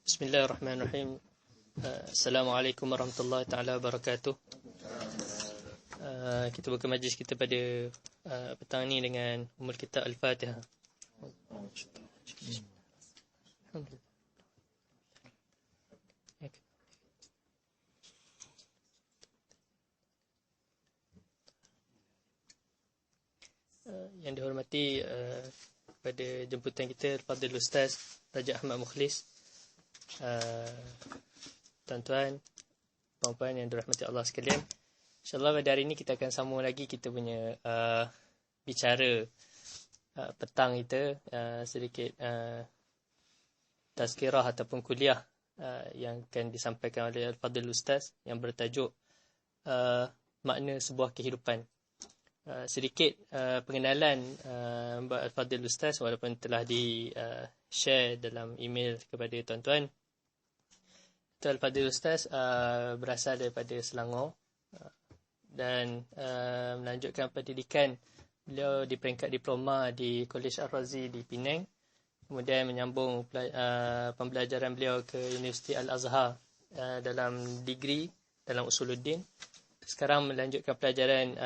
Bismillahirrahmanirrahim. Assalamualaikum warahmatullahi taala wabarakatuh. Kita buka majlis kita pada petang ini dengan Ummul Kitab Al-Fatihah. Yang dihormati pada jemputan kita Al-Fadhil Ustaz Raja Ahmad Mukhlis, tuan-tuan, puan-puan yang dirahmati Allah sekalian. InsyaAllah pada hari ini kita akan sambung lagi kita punya bicara petang kita, sedikit tazkirah ataupun kuliah yang akan disampaikan oleh Al-Fadhil Ustaz yang bertajuk makna sebuah kehidupan. Sedikit pengenalan Al-Fadhil Ustaz walaupun telah di-share dalam email kepada tuan-tuan. Al-Fadhil Ustaz berasal daripada Selangor dan melanjutkan pendidikan beliau di peringkat diploma di Kolej Al-Razi di Penang. Kemudian menyambung pembelajaran beliau ke Universiti Al-Azhar dalam degree dalam Usuluddin. Sekarang melanjutkan pelajaran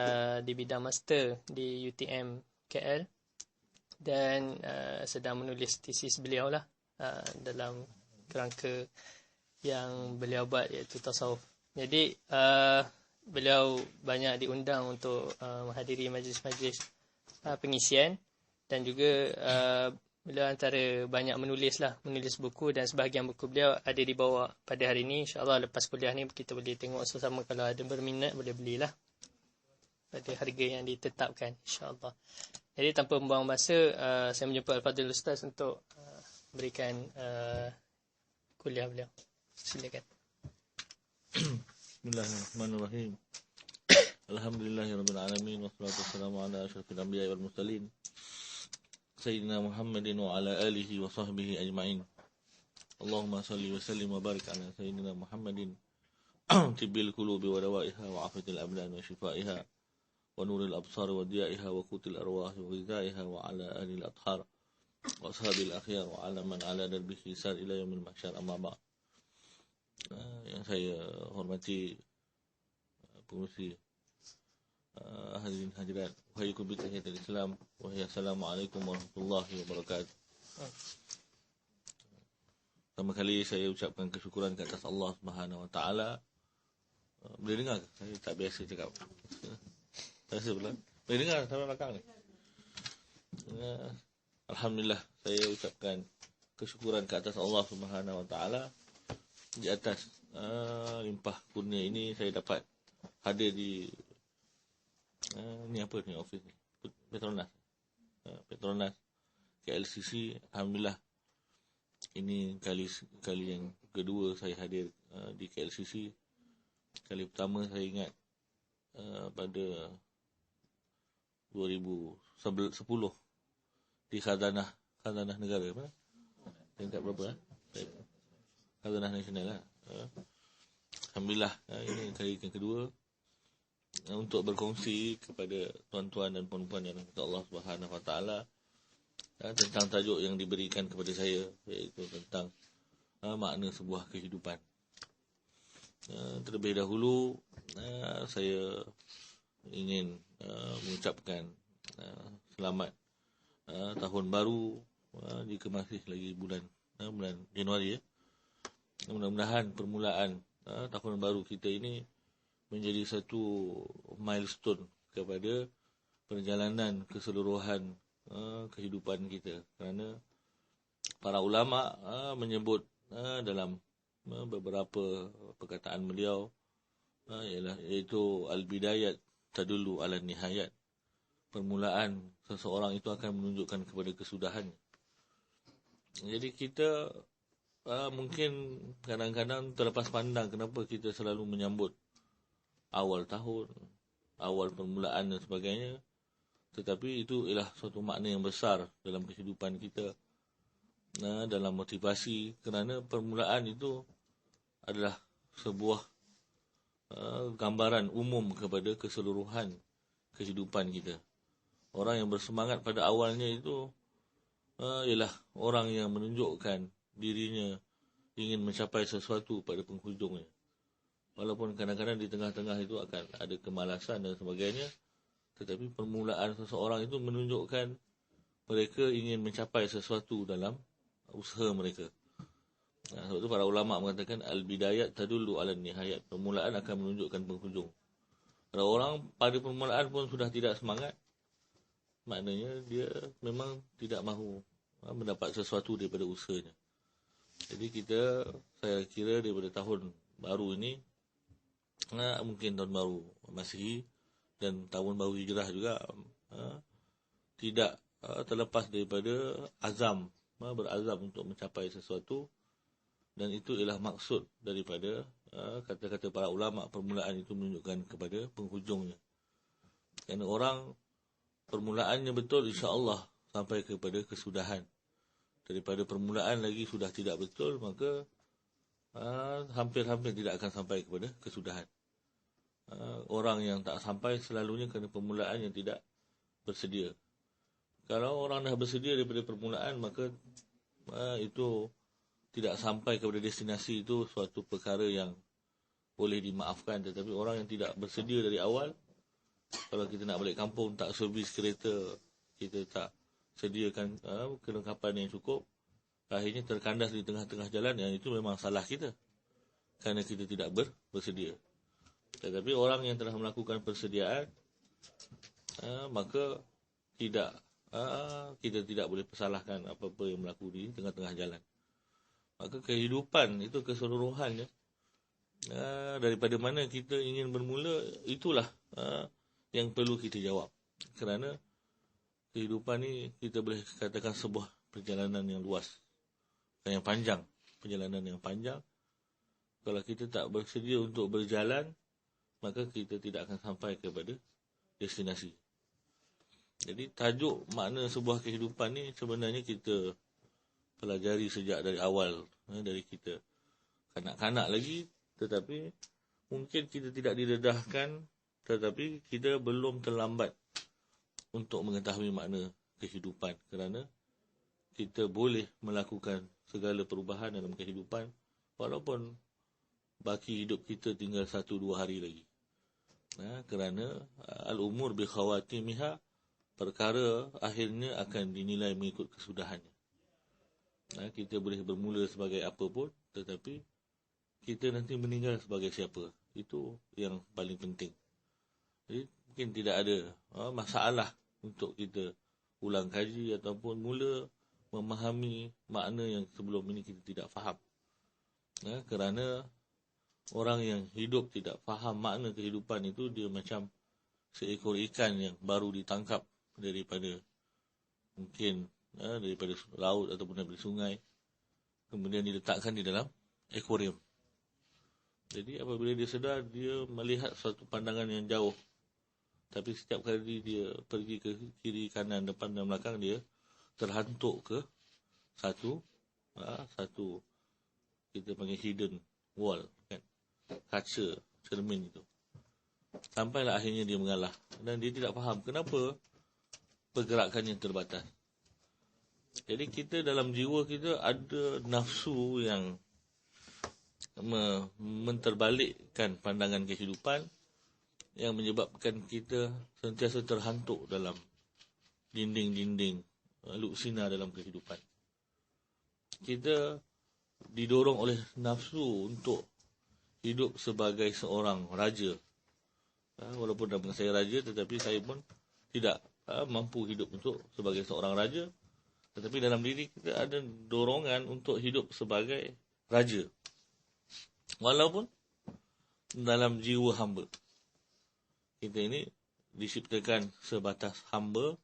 di bidang master di UTM KL dan sedang menulis tesis beliau lah dalam kerangka yang beliau buat iaitu tasawuf. Jadi beliau banyak diundang untuk menghadiri majlis-majlis pengisian dan juga beliau antara banyak menulis buku, dan sebahagian buku beliau ada dibawa pada hari ini. InsyaAllah lepas kuliah ni kita boleh tengok sama-sama, kalau ada berminat boleh belilah pada harga yang ditetapkan, insyaAllah. Jadi tanpa membuang masa, saya menjumpa Al-Fadhil Ustaz untuk berikan kuliah beliau. Silakan. Bismillahirrahmanirrahim. Alhamdulillahirabbil alamin, wassalatu wassalamu ala asyrafil anbiya'i wal mursalin Sayyidina Muhammadin wa ala alihi wa sahbihi ajma'in. Allahumma salli wa sallim wa barik ala Sayyidina Muhammadin tibbil qulubi wa dawaiha wa afitil abdan wa shifaiha wa nuril absar wa diya'iha wa qutil arwahi wa ghidaiha wa ala alil athhar wa ashabil akhyar wa ala man ala darbihi sar ila yaumil mahsyar, amma ba'. Yang saya hormati pengurusi, hadirin hadirat, wahai kubit tahiyatul Islam, wahai assalamualaikum warahmatullahi wabarakatuh. Pertama kali saya ucapkan kesyukuran ke atas Allah Subhanahu wa taala. Boleh dengar? Saya tak biasa cakap. Rasa pula. Boleh dengar sampai belakang ni. Alhamdulillah, saya ucapkan kesyukuran ke atas Allah Subhanahu wa taala di atas limpah kurnia ini saya dapat hadir di ni apa ni, office ni, Petronas KLCC. Alhamdulillah, ini kali yang kedua saya hadir di KLCC. Kali pertama saya ingat pada 2010 di Khazanah Negara, apa? Tingkat berapa? Khazanah Nasional lah. Alhamdulillah, ini kali yang kedua untuk berkongsi kepada tuan-tuan dan puan-puan yang dirahmati Allah Subhanahu wa taala tentang tajuk yang diberikan kepada saya, iaitu tentang makna sebuah kehidupan. Terlebih dahulu saya ingin mengucapkan selamat tahun baru, jika masih lagi bulan Januari ya. Mudah-mudahan permulaan tahun baru kita ini menjadi satu milestone kepada perjalanan keseluruhan kehidupan kita, kerana para ulama menyebut dalam beberapa perkataan beliau iaitu al-bidayat tadullu ala nihayat. Permulaan seseorang itu akan menunjukkan kepada kesudahan. Jadi kita mungkin kadang-kadang terlepas pandang kenapa kita selalu menyambut awal tahun, awal permulaan dan sebagainya. Tetapi itu ialah suatu makna yang besar dalam kehidupan kita, dalam motivasi, kerana permulaan itu adalah sebuah gambaran umum kepada keseluruhan kehidupan kita. Orang yang bersemangat pada awalnya itu ialah orang yang menunjukkan dirinya ingin mencapai sesuatu pada penghujungnya. Walaupun kadang-kadang di tengah-tengah itu akan ada kemalasan dan sebagainya, tetapi permulaan seseorang itu menunjukkan mereka ingin mencapai sesuatu dalam usaha mereka. Sebab itu para ulama mengatakan al-bidayat tadullu ala nihayat. Permulaan akan menunjukkan penghujung. Kalau orang pada permulaan pun sudah tidak semangat, maknanya dia memang tidak mahu mendapat sesuatu daripada usahanya. Jadi saya kira daripada tahun baru ini, mungkin tahun baru Masihi dan tahun baru Hijrah juga, tidak terlepas daripada azam, berazam untuk mencapai sesuatu. Dan itu ialah maksud daripada kata-kata para ulama, permulaan itu menunjukkan kepada penghujungnya. Kerana orang permulaannya betul, insya-Allah sampai kepada kesudahan. Daripada permulaan lagi sudah tidak betul, maka hampir-hampir tidak akan sampai kepada kesudahan. Orang yang tak sampai selalunya kerana permulaan yang tidak bersedia. Kalau orang dah bersedia daripada permulaan, maka itu tidak sampai kepada destinasi, itu suatu perkara yang boleh dimaafkan. Tetapi orang yang tidak bersedia dari awal, kalau kita nak balik kampung, tak servis kereta, kita tak sediakan kelengkapan yang cukup, akhirnya terkandas di tengah-tengah jalan, yang itu memang salah kita, kerana kita tidak bersedia. Tetapi orang yang telah melakukan persediaan, maka kita tidak boleh persalahkan apa-apa yang berlaku di tengah-tengah jalan. Maka kehidupan itu keseluruhannya, daripada mana kita ingin bermula, itulah yang perlu kita jawab. Kerana kehidupan ni kita boleh katakan sebuah perjalanan yang luas, yang panjang. Perjalanan yang panjang. Kalau kita tak bersedia untuk berjalan, maka kita tidak akan sampai kepada destinasi. Jadi tajuk makna sebuah kehidupan ni sebenarnya kita pelajari sejak dari awal, dari kita kanak-kanak lagi, tetapi mungkin kita tidak didedahkan, tetapi kita belum terlambat untuk mengetahui makna kehidupan, kerana kita boleh melakukan segala perubahan dalam kehidupan walaupun baki hidup kita tinggal 1-2 hari lagi. Kerana al-umur bi khawatimiha, perkara akhirnya akan dinilai mengikut kesudahannya. Kita boleh bermula sebagai apa pun, tetapi kita nanti meninggal sebagai siapa, itu yang paling penting. Jadi mungkin tidak ada masalah untuk kita ulang kaji ataupun mula memahami makna yang sebelum ini kita tidak faham. Kerana orang yang hidup tidak faham makna kehidupan itu, dia macam seekor ikan yang baru ditangkap daripada mungkin daripada laut ataupun daripada sungai, kemudian diletakkan di dalam akuarium. Jadi apabila dia sedar, dia melihat suatu pandangan yang jauh, tapi setiap kali dia pergi ke kiri, kanan, depan dan belakang, dia terhantuk ke satu kita panggil hidden wall, kan? Kaca cermin itu. Sampailah akhirnya dia mengalah, dan dia tidak faham kenapa pergerakannya terbatas. Jadi kita dalam jiwa kita ada nafsu yang menterbalikkan pandangan kehidupan, yang menyebabkan kita sentiasa terhantuk dalam dinding-dinding luksina dalam kehidupan. Kita didorong oleh nafsu untuk hidup sebagai seorang raja. Walaupun nama saya raja, tetapi saya pun tidak mampu hidup untuk sebagai seorang raja. Tetapi dalam diri kita ada dorongan untuk hidup sebagai raja, walaupun dalam jiwa hamba. Kita ini diciptakan sebatas hamba,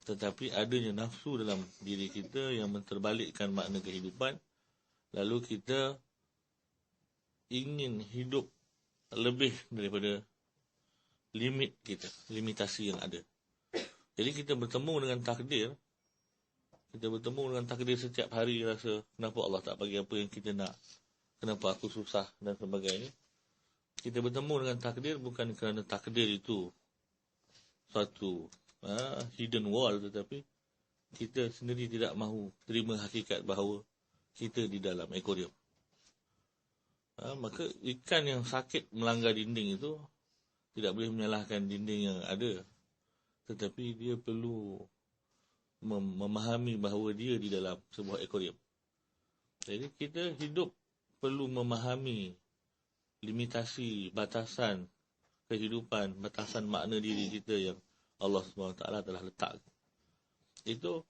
tetapi adanya nafsu dalam diri kita yang menterbalikkan makna kehidupan. Lalu kita ingin hidup lebih daripada limit kita, limitasi yang ada. Jadi kita bertemu dengan takdir. Kita bertemu dengan takdir setiap hari, rasa kenapa Allah tak bagi apa yang kita nak, kenapa aku susah dan sebagainya. Kita bertemu dengan takdir bukan kerana takdir itu suatu hidden wall, tetapi kita sendiri tidak mahu terima hakikat bahawa kita di dalam akuarium. Maka ikan yang sakit melanggar dinding itu tidak boleh menyalahkan dinding yang ada, tetapi dia perlu memahami bahawa dia di dalam sebuah akuarium. Jadi kita hidup perlu memahami limitasi, batasan kehidupan, batasan makna diri kita yang Allah SWT telah letak. Itu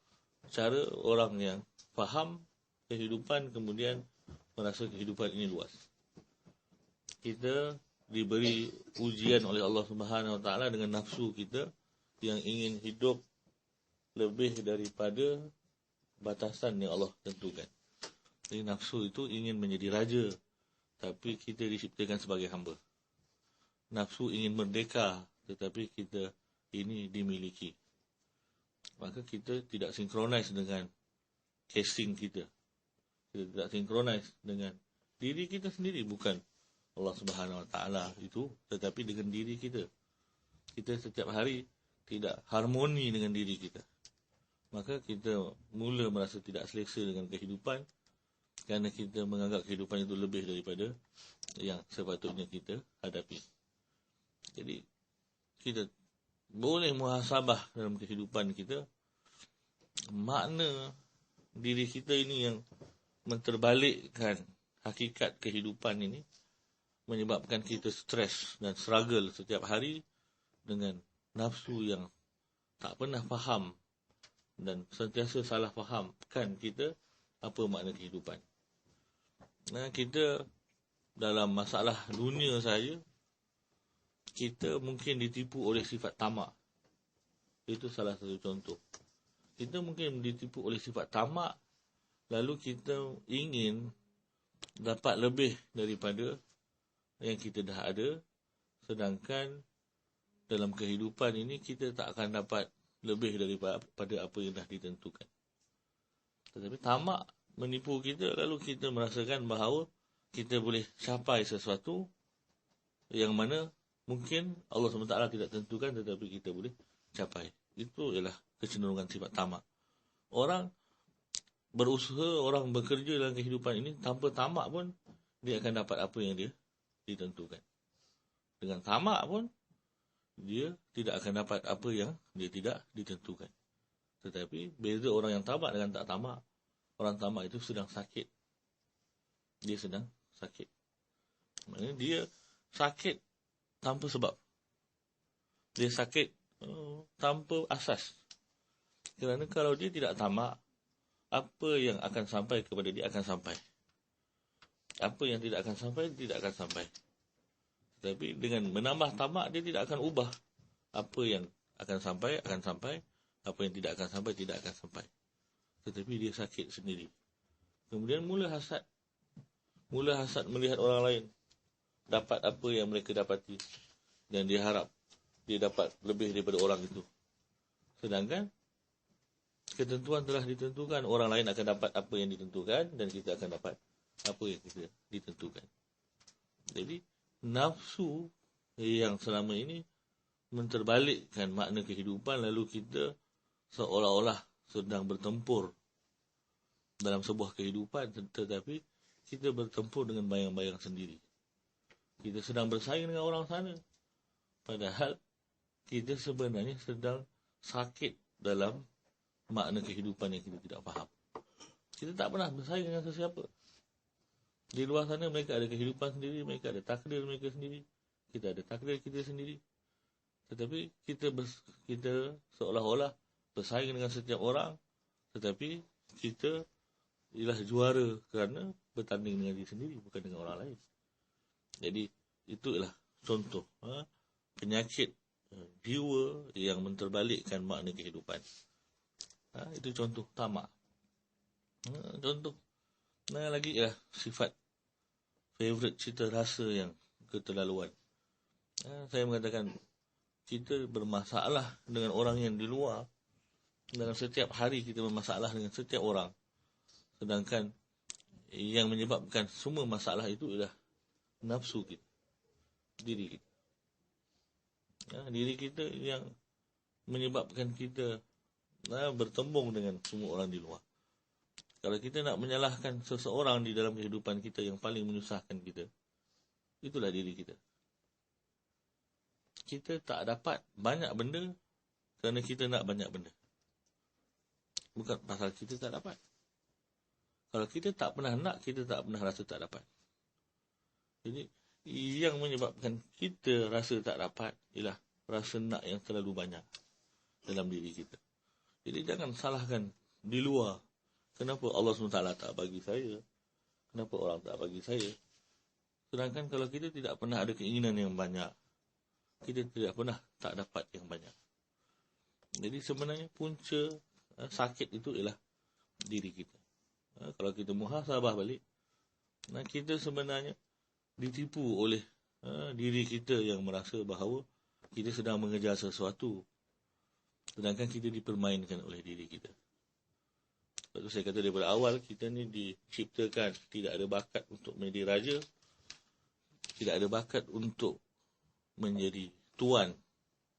cara orang yang faham kehidupan kemudian merasa kehidupan ini luas. Kita diberi ujian oleh Allah SWT dengan nafsu kita yang ingin hidup lebih daripada batasan yang Allah tentukan. Jadi nafsu itu ingin menjadi raja, tapi kita diciptakan sebagai hamba. Nafsu ingin merdeka, tetapi kita ini dimiliki. Maka kita tidak sinkronis dengan casing kita. Kita tidak sinkronis dengan diri kita sendiri, bukan Allah Subhanahu Wa Taala itu, tetapi dengan diri kita. Kita setiap hari tidak harmoni dengan diri kita. Maka kita mula merasa tidak selesa dengan kehidupan kerana kita menganggap kehidupan itu lebih daripada yang sepatutnya kita hadapi. Jadi kita boleh muhasabah dalam kehidupan kita, makna diri kita ini yang menterbalikkan hakikat kehidupan ini menyebabkan kita stres dan struggle setiap hari dengan nafsu yang tak pernah faham dan sentiasa salah fahamkan kita apa makna kehidupan. Nah, kita dalam masalah dunia saja, kita mungkin ditipu oleh sifat tamak. Itu salah satu contoh. Kita mungkin ditipu oleh sifat tamak, lalu kita ingin dapat lebih daripada yang kita dah ada, sedangkan dalam kehidupan ini kita tak akan dapat lebih daripada apa yang dah ditentukan. Tetapi tamak menipu kita, lalu kita merasakan bahawa kita boleh capai sesuatu yang mana mungkin Allah SWT tidak tentukan, tetapi kita boleh capai. Itu ialah kecenderungan sifat tamak. Orang berusaha, orang bekerja dalam kehidupan ini tanpa tamak pun dia akan dapat apa yang dia ditentukan. Dengan tamak pun dia tidak akan dapat apa yang dia tidak ditentukan. Tetapi beza orang yang tamak dengan tak tamak. Orang tamak itu sedang sakit. Dia sedang sakit. Maksudnya dia sakit tanpa sebab. Dia sakit tanpa asas. Kerana kalau dia tidak tamak, apa yang akan sampai kepada dia akan sampai. Apa yang tidak akan sampai, tidak akan sampai. Tetapi dengan menambah tamak, dia tidak akan ubah. Apa yang akan sampai, akan sampai. Apa yang tidak akan sampai, tidak akan sampai. Tetapi dia sakit sendiri. Kemudian mula hasad. Mula hasad melihat orang lain dapat apa yang mereka dapati. Dan dia harap dia dapat lebih daripada orang itu. Sedangkan ketentuan telah ditentukan. Orang lain akan dapat apa yang ditentukan dan kita akan dapat apa yang kita ditentukan. Jadi nafsu yang selama ini menterbalikkan makna kehidupan, lalu kita seolah-olah sedang bertempur dalam sebuah kehidupan, tetapi kita bertempur dengan bayang-bayang sendiri. Kita sedang bersaing dengan orang sana, padahal kita sebenarnya sedang sakit dalam makna kehidupan yang kita tidak faham. Kita tak pernah bersaing dengan sesiapa. Di luar sana mereka ada kehidupan sendiri, mereka ada takdir mereka sendiri, kita ada takdir kita sendiri. Tetapi kita seolah-olah bersaing dengan setiap orang, tetapi kita ialah juara kerana bertanding dengan diri sendiri, bukan dengan orang lain. Jadi itu ialah contoh penyakit jiwa yang menterbalikkan makna kehidupan. Itu contoh tamak. Contoh lagi ialah sifat favorite, cita rasa yang keterlaluan. Saya mengatakan kita bermasalah dengan orang yang di luar. Dalam setiap hari kita bermasalah dengan setiap orang. Sedangkan yang menyebabkan semua masalah itu adalah nafsu kita. Diri kita. Diri kita yang menyebabkan kita bertembung dengan semua orang di luar. Kalau kita nak menyalahkan seseorang di dalam kehidupan kita yang paling menyusahkan kita, Itulah diri kita. Kita tak dapat banyak benda kerana kita nak banyak benda. Bukan pasal kita tak dapat. Kalau kita tak pernah nak, kita tak pernah rasa tak dapat. Jadi, yang menyebabkan kita rasa tak dapat ialah rasa nak yang terlalu banyak dalam diri kita. Jadi, jangan salahkan di luar. Kenapa Allah SWT tak bagi saya? Kenapa orang tak bagi saya? Sedangkan kalau kita tidak pernah ada keinginan yang banyak, kita tidak pernah tak dapat yang banyak. Jadi sebenarnya punca sakit itu ialah diri kita. Kalau kita muhasabah balik, kita sebenarnya ditipu oleh diri kita yang merasa bahawa kita sedang mengejar sesuatu, sedangkan kita dipermainkan oleh diri kita. Sebab tu saya kata daripada awal, kita ni diciptakan tidak ada bakat untuk menjadi raja, tidak ada bakat untuk menjadi tuan,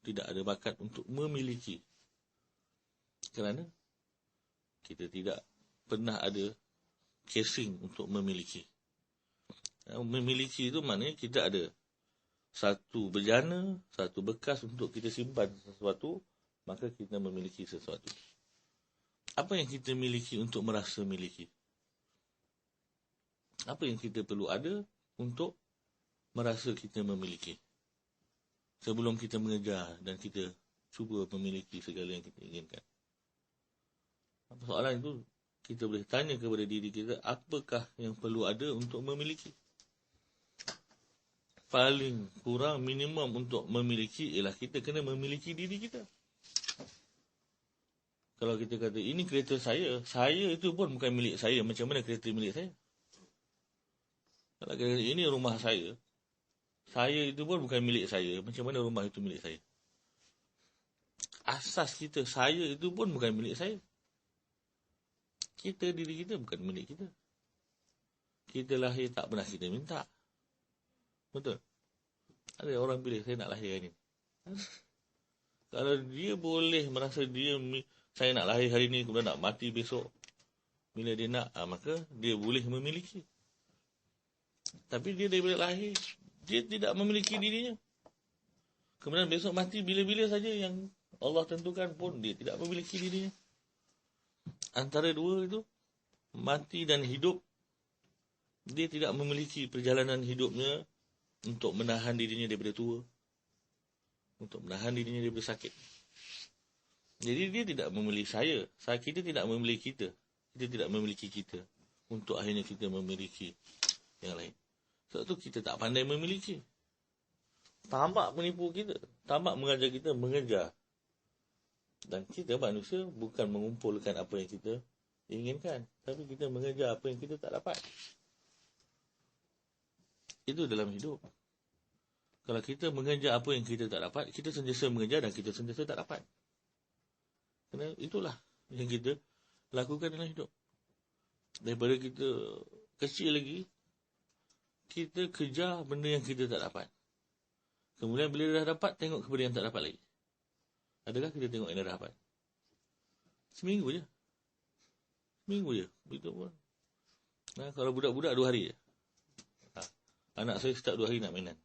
tidak ada bakat untuk memiliki. Kerana kita tidak pernah ada casing untuk memiliki. Memiliki itu maknanya kita ada satu bejana, satu bekas untuk kita simpan sesuatu, maka kita memiliki sesuatu. Apa yang kita miliki untuk merasa miliki? Apa yang kita perlu ada untuk merasa kita memiliki? Sebelum kita mengejar dan kita cuba memiliki segala yang kita inginkan. Soalan itu, kita boleh tanya kepada diri kita, apakah yang perlu ada untuk memiliki? Paling kurang minimum untuk memiliki ialah kita kena memiliki diri kita. Kalau kita kata, ini kereta saya itu pun bukan milik saya, macam mana kereta milik saya? Kalau kita kata, ini rumah saya itu pun bukan milik saya, macam mana rumah itu milik saya? Asas kita, saya itu pun bukan milik saya. Diri kita bukan milik kita. Kita lahir tak pernah kita minta. Betul? Ada orang pilih, saya nak lahir hari ni. Kalau dia boleh merasa saya nak lahir hari ni, kemudian nak mati besok, bila dia nak, maka dia boleh memiliki. Tapi dia daripada lahir, dia tidak memiliki dirinya. Kemudian besok mati bila-bila saja yang Allah tentukan pun, dia tidak memiliki dirinya. Antara dua itu, mati dan hidup, dia tidak memiliki perjalanan hidupnya untuk menahan dirinya daripada tua, untuk menahan dirinya daripada sakit. Jadi dia tidak memilih saya. Kita tidak memilih kita. Kita tidak memiliki kita untuk akhirnya kita memiliki yang lain. Sebab tu kita tak pandai memiliki. Tamak menipu kita. Tamak mengajar kita mengejar. Dan kita manusia bukan mengumpulkan apa yang kita inginkan, tapi kita mengejar apa yang kita tak dapat. Itu dalam hidup. Kalau kita mengejar apa yang kita tak dapat, kita sentiasa mengejar dan kita sentiasa tak dapat. Kerana itulah yang kita lakukan dalam hidup. Daripada kita kecil lagi, kita kejar benda yang kita tak dapat. Kemudian bila dah dapat, tengok kepada yang tak dapat lagi. Adakah kita tengok yang dah dapat? Seminggu je. Begitu pun. Kalau budak-budak 2 hari je. Anak saya start 2 hari nak mainan.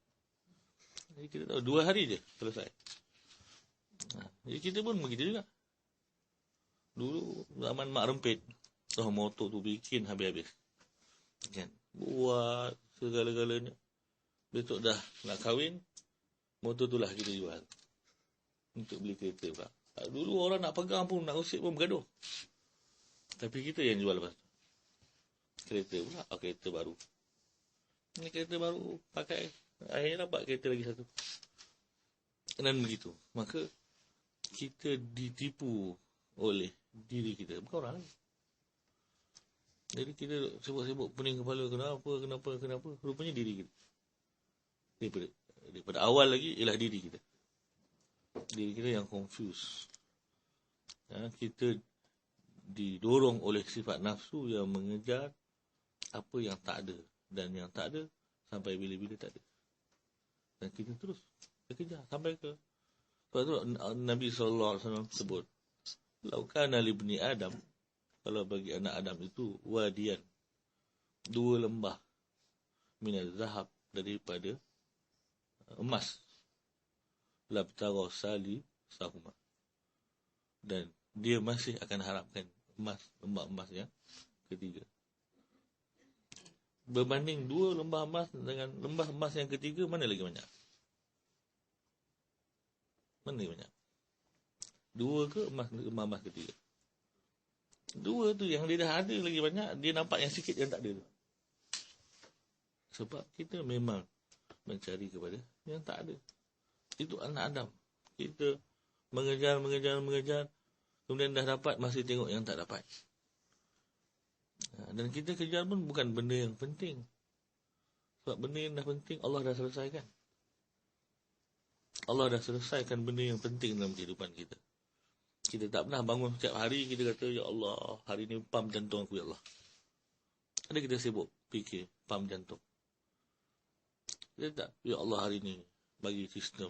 Jadi kita tahu 2 hari je selesai. Jadi kita pun begitu juga. Dulu zaman mak rempit, motor tu bikin habis-habis. Kan? Buat segala-galanya. Besok dah nak kahwin, motor tu lah kita jual. Untuk beli kereta pula. Dulu orang nak pegang pun, nak usik pun bergaduh. Tapi kita yang jual lepas tu. Kereta pula, kereta baru. Ini kereta baru pakai. Akhirnya dapat kereta lagi satu. Dan begitu. Maka kita ditipu oleh diri kita. Bukan orang lain. Jadi kita sibuk-sibuk pening kepala. Kenapa? Rupanya diri kita. Daripada awal lagi ialah diri kita. Diri kita yang confused. Kita didorong oleh sifat nafsu yang mengejar apa yang tak ada. Dan yang tak ada sampai bila-bila tak ada. Dan kita terus kejar sampai ke. Sebab tu Nabi SAW sebut, "Lau kana li ibni Adam," kalau bagi anak Adam itu wadian, 2 lembah minal zahab daripada emas. Labtagha sali sahuma. Dan dia masih akan harapkan emas, lembah emas yang ketiga. Berbanding 2 lembah emas dengan lembah emas yang ketiga, mana lagi banyak? Mana lagi banyak? 2 ke lembah emas ketiga? 2 tu yang dia dah ada lagi banyak, dia nampak yang sikit yang tak ada tu. Sebab kita memang mencari kepada yang tak ada. Itu anak Adam. Kita mengejar, kemudian dah dapat, masih tengok yang tak dapat. Dan kita kejar pun bukan benda yang penting. Sebab benda yang dah penting, Allah dah selesaikan. Allah dah selesaikan benda yang penting dalam kehidupan kita. Kita tak pernah bangun setiap hari, kita kata, Ya Allah, hari ni pam jantung aku, Ya Allah. Ada kita sibuk fikir, pam jantung. Kita tak, Ya Allah, hari ni bagi sistem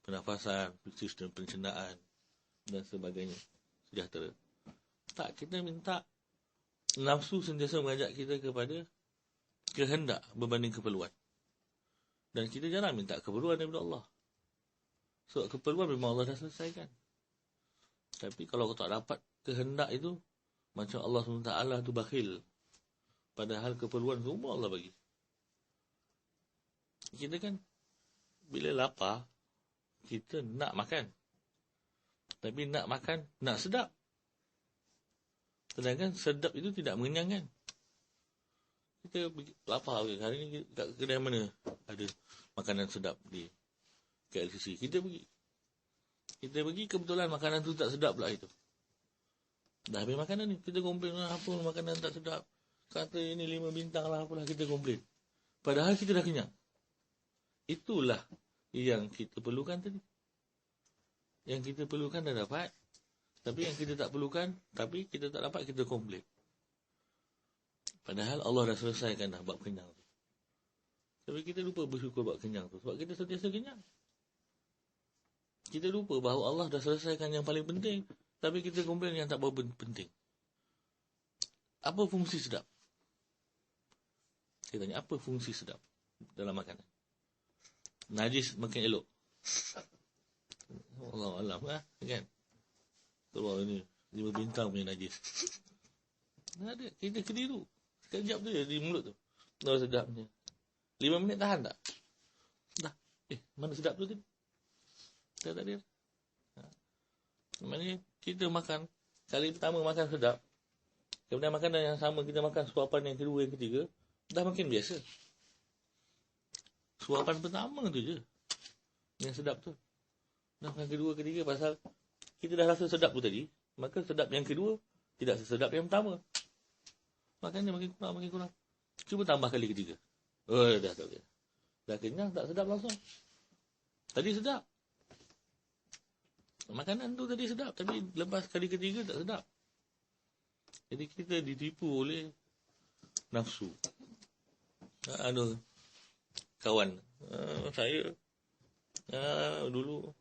pernafasan, sistem pencernaan dan sebagainya sejahtera. Tak, kita minta nafsu sentiasa mengajak kita kepada kehendak berbanding keperluan. Dan kita jarang minta keperluan daripada Allah. Sebab keperluan memang Allah dah selesaikan. Tapi kalau kau tak dapat kehendak itu, macam Allah SWT tu bakhil. Padahal keperluan semua Allah bagi. Kita kan bila lapar, kita nak makan. Tapi nak makan, nak sedap. Sedangkan sedap itu tidak mengenyangkan. Kita lapar, hari ni kat kedai mana ada makanan sedap di KLCC. Kita pergi, kebetulan makanan tu tak sedap pula itu. Dah habis makanan ni, kita komplain, apa makanan tak sedap. Kata ini 5 bintang lah, apalah, kita komplain. Padahal kita dah kenyang. Itulah yang kita perlukan tadi. Yang kita perlukan dah dapat. Tapi yang kita tak perlukan, tapi kita tak dapat, kita komplain. Padahal Allah dah selesaikan dah bab kenyang tu. Tapi kita lupa bersyukur bab kenyang tu. Sebab kita sentiasa kenyang. Kita lupa bahawa Allah dah selesaikan yang paling penting. Tapi kita komplain yang tak berapa penting. Apa fungsi sedap? Saya tanya, apa fungsi sedap dalam makanan? Najis makin elok. Allah Alam lah, kan? Keluar ni 5 bintang punya najis. Ada, kita keliru. Sekejap tu je di mulut tu. Dah sedapnya. 5 minit tahan tak? Dah. Mana sedap tu tadi? Tak ada. Maknanya kita makan, kali pertama makan sedap. Kemudian makanan yang sama kita makan suapan yang kedua, yang ketiga, dah makin biasa. Suapan pertama tu je yang sedap tu. Dah makan kedua, ketiga, pasal kita dah rasa sedap tu tadi, maka sedap yang kedua tidak sesedap yang pertama. Makannya makin kurang. Cuba tambah kali ketiga. Dah tak boleh. Dah kenyang, tak sedap langsung. Tadi sedap. Makanan tu tadi sedap, tapi lepas kali ketiga tak sedap. Jadi kita ditipu oleh nafsu. Ada kawan saya dulu,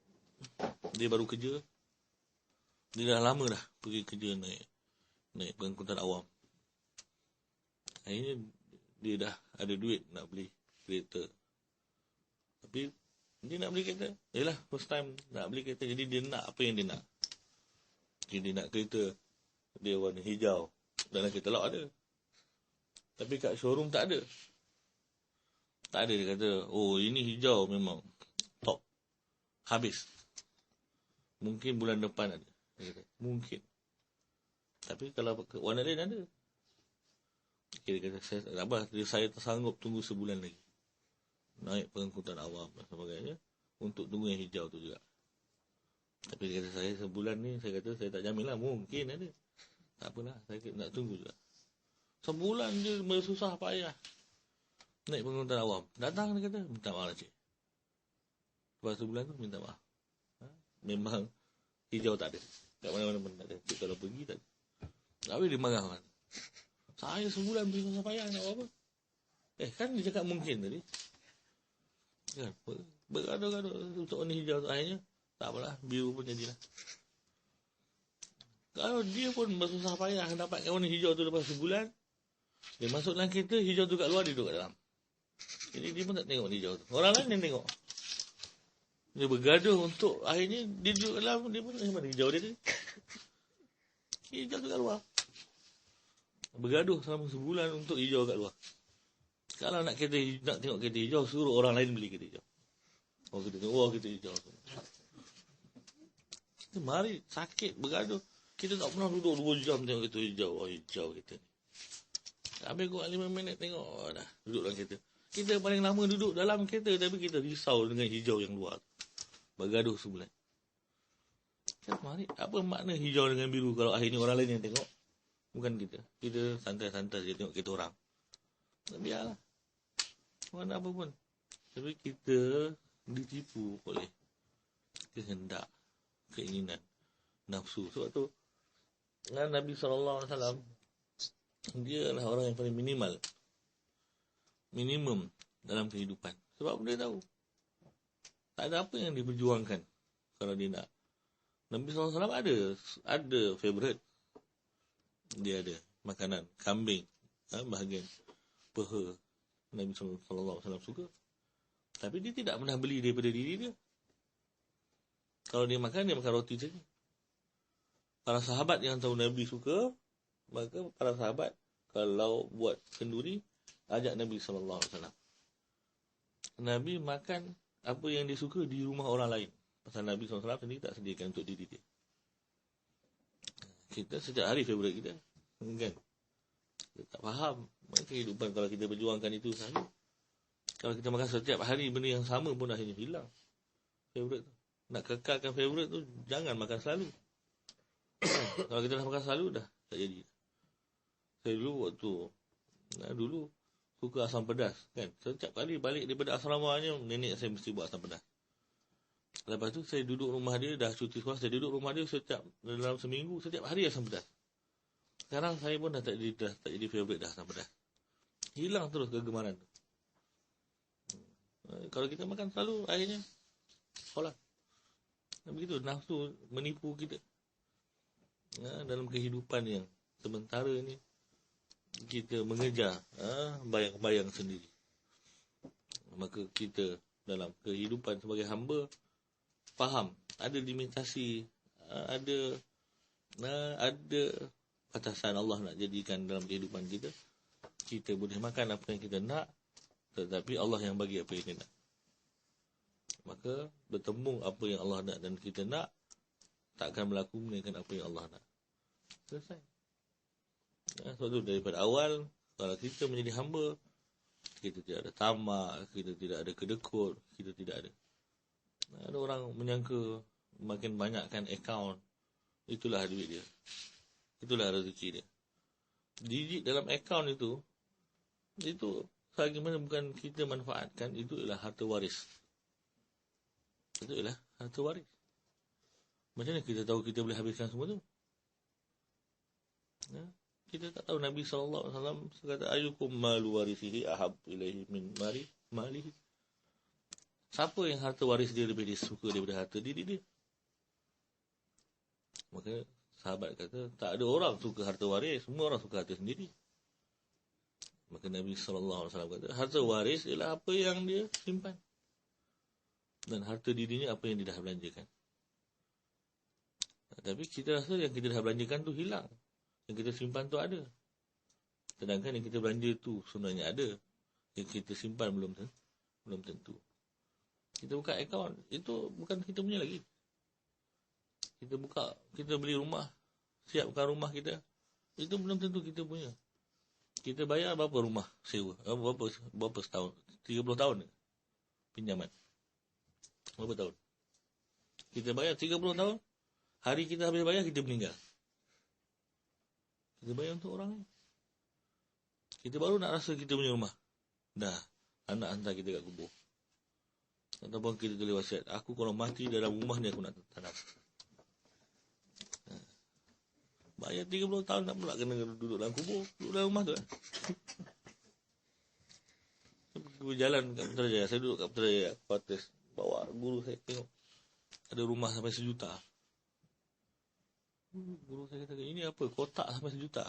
dia baru kerja. Dia dah lama dah pergi kerja naik pengangkutan awam. Akhirnya dia dah ada duit nak beli kereta. Tapi dia nak beli kereta, yelah first time nak beli kereta. Jadi dia nak apa yang dia nak. Jadi dia nak kereta dia warna hijau. Dalam katalog ada. Tapi kat showroom tak ada. Tak ada, dia kata, oh ini hijau memang top. Habis. Mungkin bulan depan ada. Dia kata, mungkin. Tapi kalau warna lain ada. Dia kata, saya tak sabar. Saya tersanggup tunggu sebulan lagi. Naik pengangkutan awam dan sebagainya. Untuk tunggu yang hijau tu juga. Tapi dia kata, saya sebulan ni, saya kata, saya tak jamin lah. Mungkin ada. Tak apalah, saya nak tunggu juga. Sebulan je bersusah payah naik pengangkutan awam. Datang dia kata, minta maaf lah cik. Lepas sebulan tu, minta maaf. Memang hijau tak ada. Kat mana-mana pun tak ada. Cik kalau pergi tak ada. Habis dia marah kan. Saya sebulan bersusah payah nak buat apa? Kan dia cakap mungkin tadi. Kan, bergaduh-gaduh untuk warna hijau tu. Akhirnya, tak apalah, biru pun jadilah. Kalau dia pun bersusah payah dapatkan warna hijau tu lepas sebulan, dia masuk dalam kereta, hijau tu kat luar, dia duduk kat dalam. Jadi dia pun tak tengok hijau tu. Orang lain yang tengok. Dia bergaduh untuk akhirnya dia duduk dalam, dia pun mana hijau dia tu. Hijau tu kat luar. Bergaduh selama sebulan untuk hijau kat luar. Kalau nak tengok kereta hijau, suruh orang lain beli kereta hijau. Oh kita tengok, kereta hijau. Kita mari sakit bergaduh. Kita tak pernah duduk 2 jam tengok kereta hijau. Oh hijau kita ni. Habis kau 5 minit tengok, oh, dah duduk dalam kereta. Kita paling lama duduk dalam kereta, tapi kita risau dengan hijau yang luar. Bergaduh sebulan. Kita mari, apa makna hijau dengan biru kalau akhirnya orang lain yang tengok? Bukan kita. Kita santai-santai je tengok kereta orang. Biarlah. Mana apa pun. Tapi kita ditipu oleh kehendak, keinginan, nafsu. Sebab tu Nabi SAW dia adalah orang yang paling minimum dalam kehidupan. Sebab dia tahu tak ada apa yang diperjuangkan kalau dia nak. Nabi SAW ada favourite. Dia ada makanan kambing, bahagian peha Nabi SAW suka. Tapi dia tidak pernah beli daripada diri dia. Kalau dia makan roti saja. Para sahabat yang tahu Nabi suka, maka para sahabat kalau buat kenduri, ajak Nabi SAW. Nabi makan apa yang dia suka di rumah orang lain. Pasal Nabi SAW sendiri tak sediakan untuk diri dia. Kita setiap hari favourite kita. Kan? Kita tak faham kehidupan kalau kita berjuangkan itu sahaja. Kalau kita makan setiap hari benda yang sama pun akhirnya hilang favourite tu. Nak kekalkan favourite tu, jangan makan selalu. Kalau kita dah makan selalu, dah tak jadi. Saya dulu suka asam pedas kan. Setiap kali balik daripada asramanya, nenek saya mesti buat asam pedas. Lepas tu saya duduk rumah dia, dah cuti sekolah, saya duduk rumah dia dalam seminggu, setiap hari asam pedas. Sekarang saya pun dah tak jadi favourite dah asam pedas. Hilang terus kegemaran tu. Kalau kita makan selalu, akhirnya sekolah. Begitu, nafsu menipu kita. Dalam kehidupan yang sementara ni, kita mengejar bayang-bayang sendiri. Maka kita dalam kehidupan sebagai hamba faham ada limitasi, ada batasan Allah nak jadikan dalam kehidupan kita. Kita boleh makan apa yang kita nak, tetapi Allah yang bagi apa yang kita nak. Maka bertembung apa yang Allah nak dan kita nak, takkan berlaku melainkan apa yang Allah nak. Selesai. Sebab tu daripada awal, kalau kita menjadi hamba, kita tidak ada tamak, kita tidak ada kedekut, kita tidak ada. Ada orang menyangka makin banyakkan akaun, itulah duit dia. Itulah rezeki dia. Digit dalam akaun itu selagi mana bukan kita manfaatkan, itu ialah harta waris. Itu ialah harta waris. Macam mana kita tahu kita boleh habiskan semua tu? Kita tak tahu. Nabi SAW kata, ayyukum malu warisihi ahab ilaihi min malihi. Siapa yang harta waris dia lebih disuka daripada harta diri dia? Maka sahabat kata, tak ada orang suka harta waris, semua orang suka harta sendiri. Maka Nabi SAW kata, harta waris ialah apa yang dia simpan. Dan harta dirinya apa yang dia dah belanjakan. Tapi kita rasa yang kita dah belanjakan tu hilang. Yang kita simpan tu ada. Sedangkan yang kita belanja tu sebenarnya ada. Yang kita simpan belum tentu. Kita buka akaun, itu bukan kita punya lagi. Kita beli rumah, siapkan rumah kita, itu belum tentu kita punya. Kita bayar berapa rumah sewa? Berapa setahun? 30 tahun pinjaman. Berapa tahun? Kita bayar 30 tahun. Hari kita habis bayar, kita meninggal. Kita bayar untuk orang lain. Kita baru nak rasa kita punya rumah. Dah, anak hantar kita kat kubur. Ataupun kita tulis wasiat, aku kalau mati dalam rumah ni aku nak tanam. Bayar 30 tahun tak pula kena duduk dalam kubur. Duduk dalam rumah tu kan. Berjalan kat Putrajaya. Saya duduk kat Putrajaya, quarters. Bawa guru saya tengok. Ada rumah sampai 1 juta. Guru saya kata, ini apa? Kotak sampai 1 juta.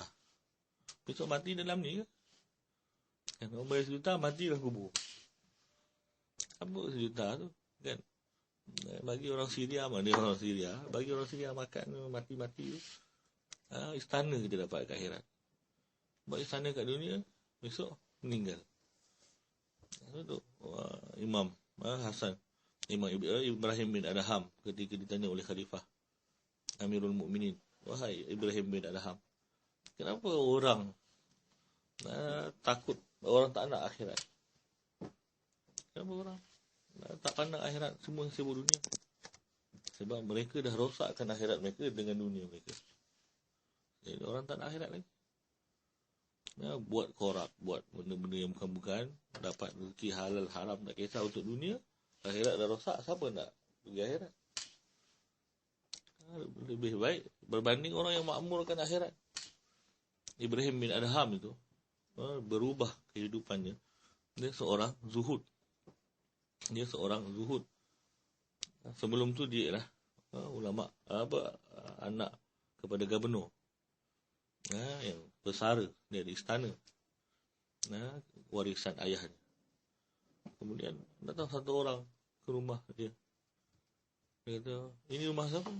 Besok mati dalam ni ke? Kan orang bayar 1 juta, matilah kubur. Apa 1 juta tu? Kan? Bagi orang Syria, mana orang Syria? Bagi orang Syria makan mati-mati tu. Istana kita dapat kat akhirat. Buat istana kat dunia, besok meninggal. Itu Imam Hasan, Imam Ibrahim bin Adham ketika ditanya oleh Khalifah Amirul Mukminin, wahai Ibrahim bin Adham, kenapa orang takut, orang tak nak akhirat? Kenapa orang tak pandang akhirat, semua sibuk dunia? Sebab mereka dah rosakkan akhirat mereka dengan dunia mereka. Jadi orang tak nak akhirat lagi. Buat korak, buat benda-benda yang bukan-bukan, dapat rezeki halal haram tak kisah untuk dunia, akhirat dah rosak, siapa nak pergi akhirat? Lebih baik berbanding orang yang makmurkan akhirat. Ibrahim bin Adham itu berubah kehidupannya. Dia seorang zuhud. Sebelum tu dia lah ulama, anak kepada gubernur, yang bersara dia di istana, warisan ayahnya. Kemudian datang satu orang ke rumah dia. Dia kata, ini rumah siapa?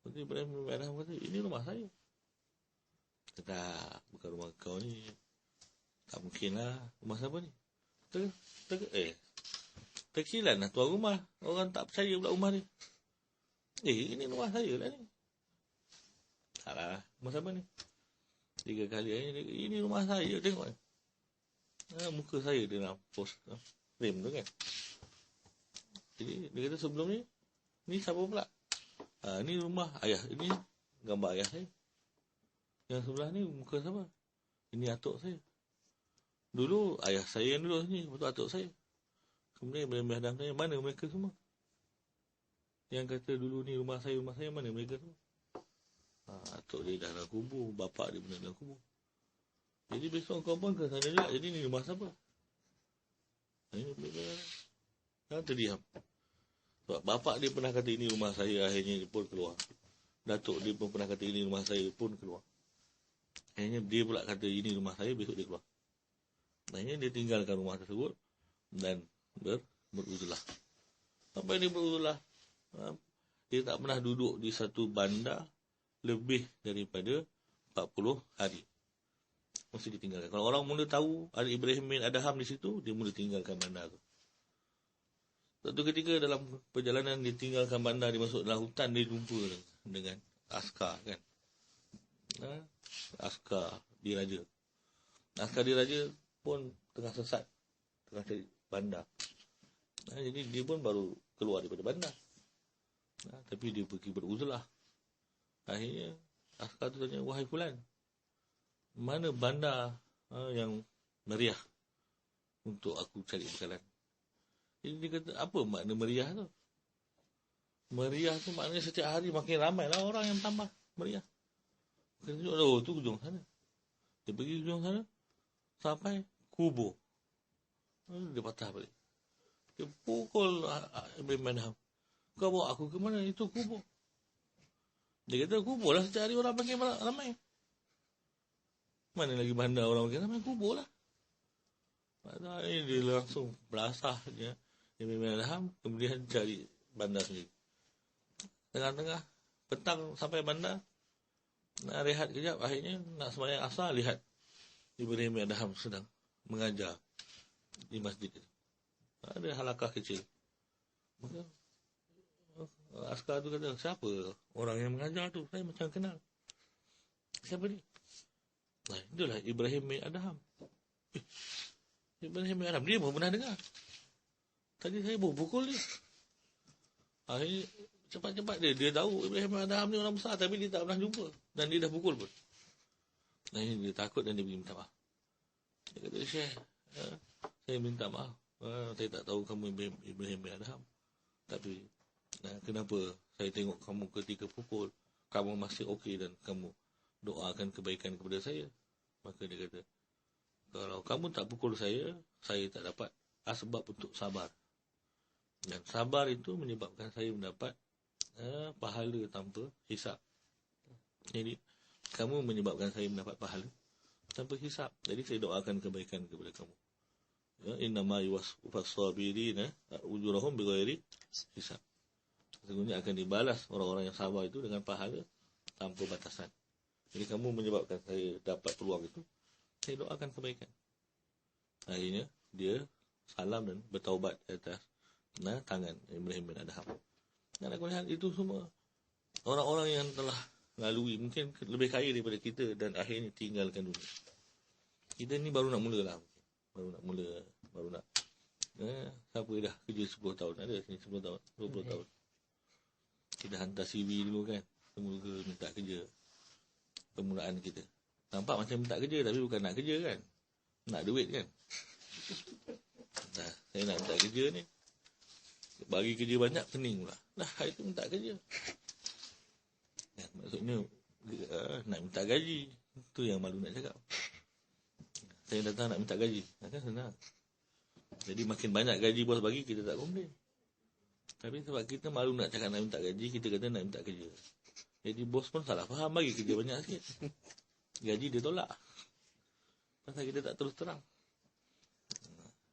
Jadi Ibrahim bin Adham kata, ini rumah saya. Kata, bukan rumah kau ni. Tak mungkin lah. Rumah siapa ni? Terkilan lah tuan rumah. Orang tak percaya pula rumah ni. Ini rumah saya lah ni. Taklah, rumah siapa ni? 3 kali ini rumah saya, tengok ni. Muka saya dalam post frame tu kan. Jadi dia kata sebelum ni siapa pula? Ni rumah ayah, ini gambar ayah saya. Yang sebelah ni muka siapa? Ini atuk saya. Dulu ayah saya yang duduk sini, betul atuk saya. Kemudian Ibrahim Adham tanya, mana mereka semua? Yang kata dulu ni rumah saya, mana mereka semua? Atuk dia dah dalam kubur, bapak dia pun dalam kubur. Jadi besok kau pun ke sana juga. Jadi ni rumah siapa? Terdiam. Sebab bapak dia pernah kata ini rumah saya, akhirnya dia pun keluar. Datuk dia pun pernah kata ini rumah saya, pun keluar. Akhirnya dia pula kata ini rumah saya, besok dia keluar. Akhirnya dia tinggalkan rumah tersebut dan beruzlah. Sampai dia beruzlah, dia tak pernah duduk di satu bandar lebih daripada 40 hari. Mesti ditinggalkan. Kalau orang mula tahu ada Ibrahim bin Adham di situ, dia mula tinggalkan bandar tu. Satu ketika dalam perjalanan dia tinggalkan bandar, dia masuk dalam hutan, dia jumpa dengan askar kan. Askar diraja. Askar diraja pun tengah sesat, tengah cari bandar. Jadi dia pun baru keluar daripada bandar. Tapi dia pergi beruzlah. Akhirnya askar tu tanya, wahai fulan, mana bandar yang meriah untuk aku cari bekalan? Jadi dia kata, apa makna meriah tu? Meriah tu maknanya setiap hari makin ramai lah orang yang tambah meriah. Dia tunjuk, tu hujung sana. Dia pergi hujung sana, sampai kubur. Dia patah balik. Dia pukul Ibrahim Adham. Kau bawa aku ke mana? Itu kubur. Dia kata, kubur lah setiap hari orang makin ramai. Mana lagi bandar orang makin ramai? Kubur lah. Dia langsung belasah je Ibrahim Adham, kemudian cari bandar sendiri. Tengah-tengah petang sampai bandar, nak rehat kejap, akhirnya nak sembahyang asar, lihat Ibrahim Adham sedang mengajar di masjid itu. Ada halakah kecil. Maka askar tu kata, siapa orang yang mengajar tu? Saya macam kenal. Siapa ni? Itulah Ibrahim bin Adham. Ibrahim bin Adham, dia pun pernah dengar. Tadi saya pukul dia. Akhirnya cepat-cepat dia tahu Ibrahim bin Adham ni orang besar, tapi dia tak pernah jumpa. Dan dia dah pukul pun. Akhirnya dia takut dan dia pergi minta maaf. Dia kata, Syekh, saya minta maaf. Saya tak tahu kamu Ibrahim bin Adham. Tapi kenapa saya tengok kamu ketika pukul, kamu masih okey dan kamu doakan kebaikan kepada saya. Maka dia kata, kalau kamu tak pukul saya tak dapat asbab untuk sabar. Dan sabar itu menyebabkan saya mendapat pahala tanpa hisap. Jadi kamu menyebabkan saya mendapat pahala tanpa hisab. Jadi saya doakan kebaikan kepada kamu. Ya, innama yuwaffas sabirina ujurahum bighairi hisab. Sesungguhnya akan dibalas orang-orang yang sabar itu dengan pahala tanpa batasan. Jadi kamu menyebabkan saya dapat peluang itu, saya doakan kebaikan. Akhirnya dia salam dan bertaubat di atas tangan Ibrahim bin Adham. Dan aku lihat itu semua orang-orang yang telah lalui, mungkin lebih kaya daripada kita dan akhirnya tinggalkan dunia. Kita ni baru nak mula lah. Baru nak. Siapa dah kerja 10 tahun? Ada sini 10 tahun, 20 tahun. Kita hantar CV dulu kan. Semula minta kerja. Permulaan kita. Nampak macam minta kerja tapi bukan nak kerja kan. Nak duit kan. Nah, saya nak minta kerja ni. Bagi kerja banyak, pening pula. Dah, hari tu minta kerja. Ya, maksudnya, nak minta gaji. Itu yang malu nak cakap. Saya datang nak minta gaji. Kan senang. Jadi makin banyak gaji bos bagi, kita tak komplain. Tapi sebab kita malu nak cakap nak minta gaji, kita kata nak minta kerja. Jadi bos pun salah faham, bagi kerja banyak sikit. Gaji dia tolak. Pasal kita tak terus terang.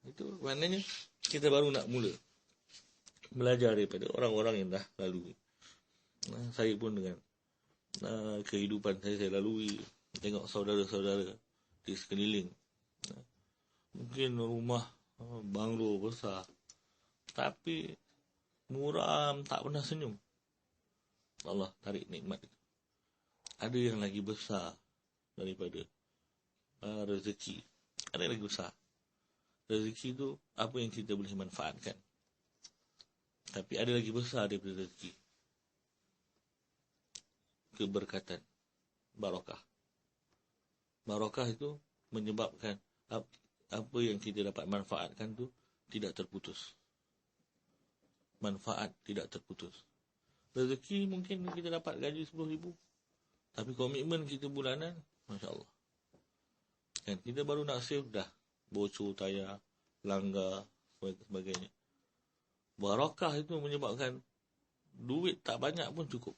Itu maknanya kita baru nak mula belajar daripada orang-orang yang dah lalui. Saya pun dengan kehidupan saya lalui, tengok saudara-saudara di sekeliling. Mungkin rumah banglo besar, tapi muram, tak pernah senyum. Allah tarik nikmat itu. Ada yang lagi besar daripada rezeki. Ada yang lagi besar. Rezeki itu apa yang kita boleh manfaatkan. Tapi ada lagi besar daripada rezeki. Keberkatan. Barakah. Barakah itu menyebabkan apa yang kita dapat manfaatkan tu tidak terputus. Manfaat tidak terputus. Rezeki mungkin kita dapat gaji 10,000. Tapi komitmen kita bulanan, Masya Allah. Kan kita baru nak save dah. Bocor, tayar, langgar, sebagainya. Barakah itu menyebabkan duit tak banyak pun cukup.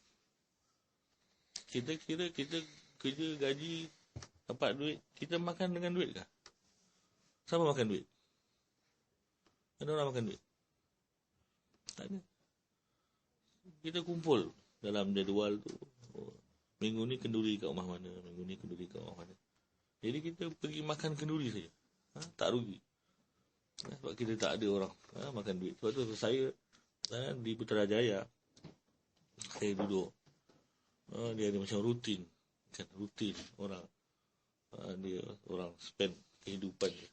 Kita kira kita kerja gaji, dapat duit, kita makan dengan duit kah? Siapa makan duit? Ada orang makan duit? Tak ada. Kita kumpul dalam jadual tu. Minggu ni kenduri kat rumah mana, minggu ni kenduri kat rumah mana. Jadi kita pergi makan kenduri saja. Tak rugi. Sebab kita tak ada orang makan duit. Sebab tu saya di Putrajaya, saya duduk. Dia ada macam rutin. Kan, rutin orang. Dia orang spend kehidupan dia.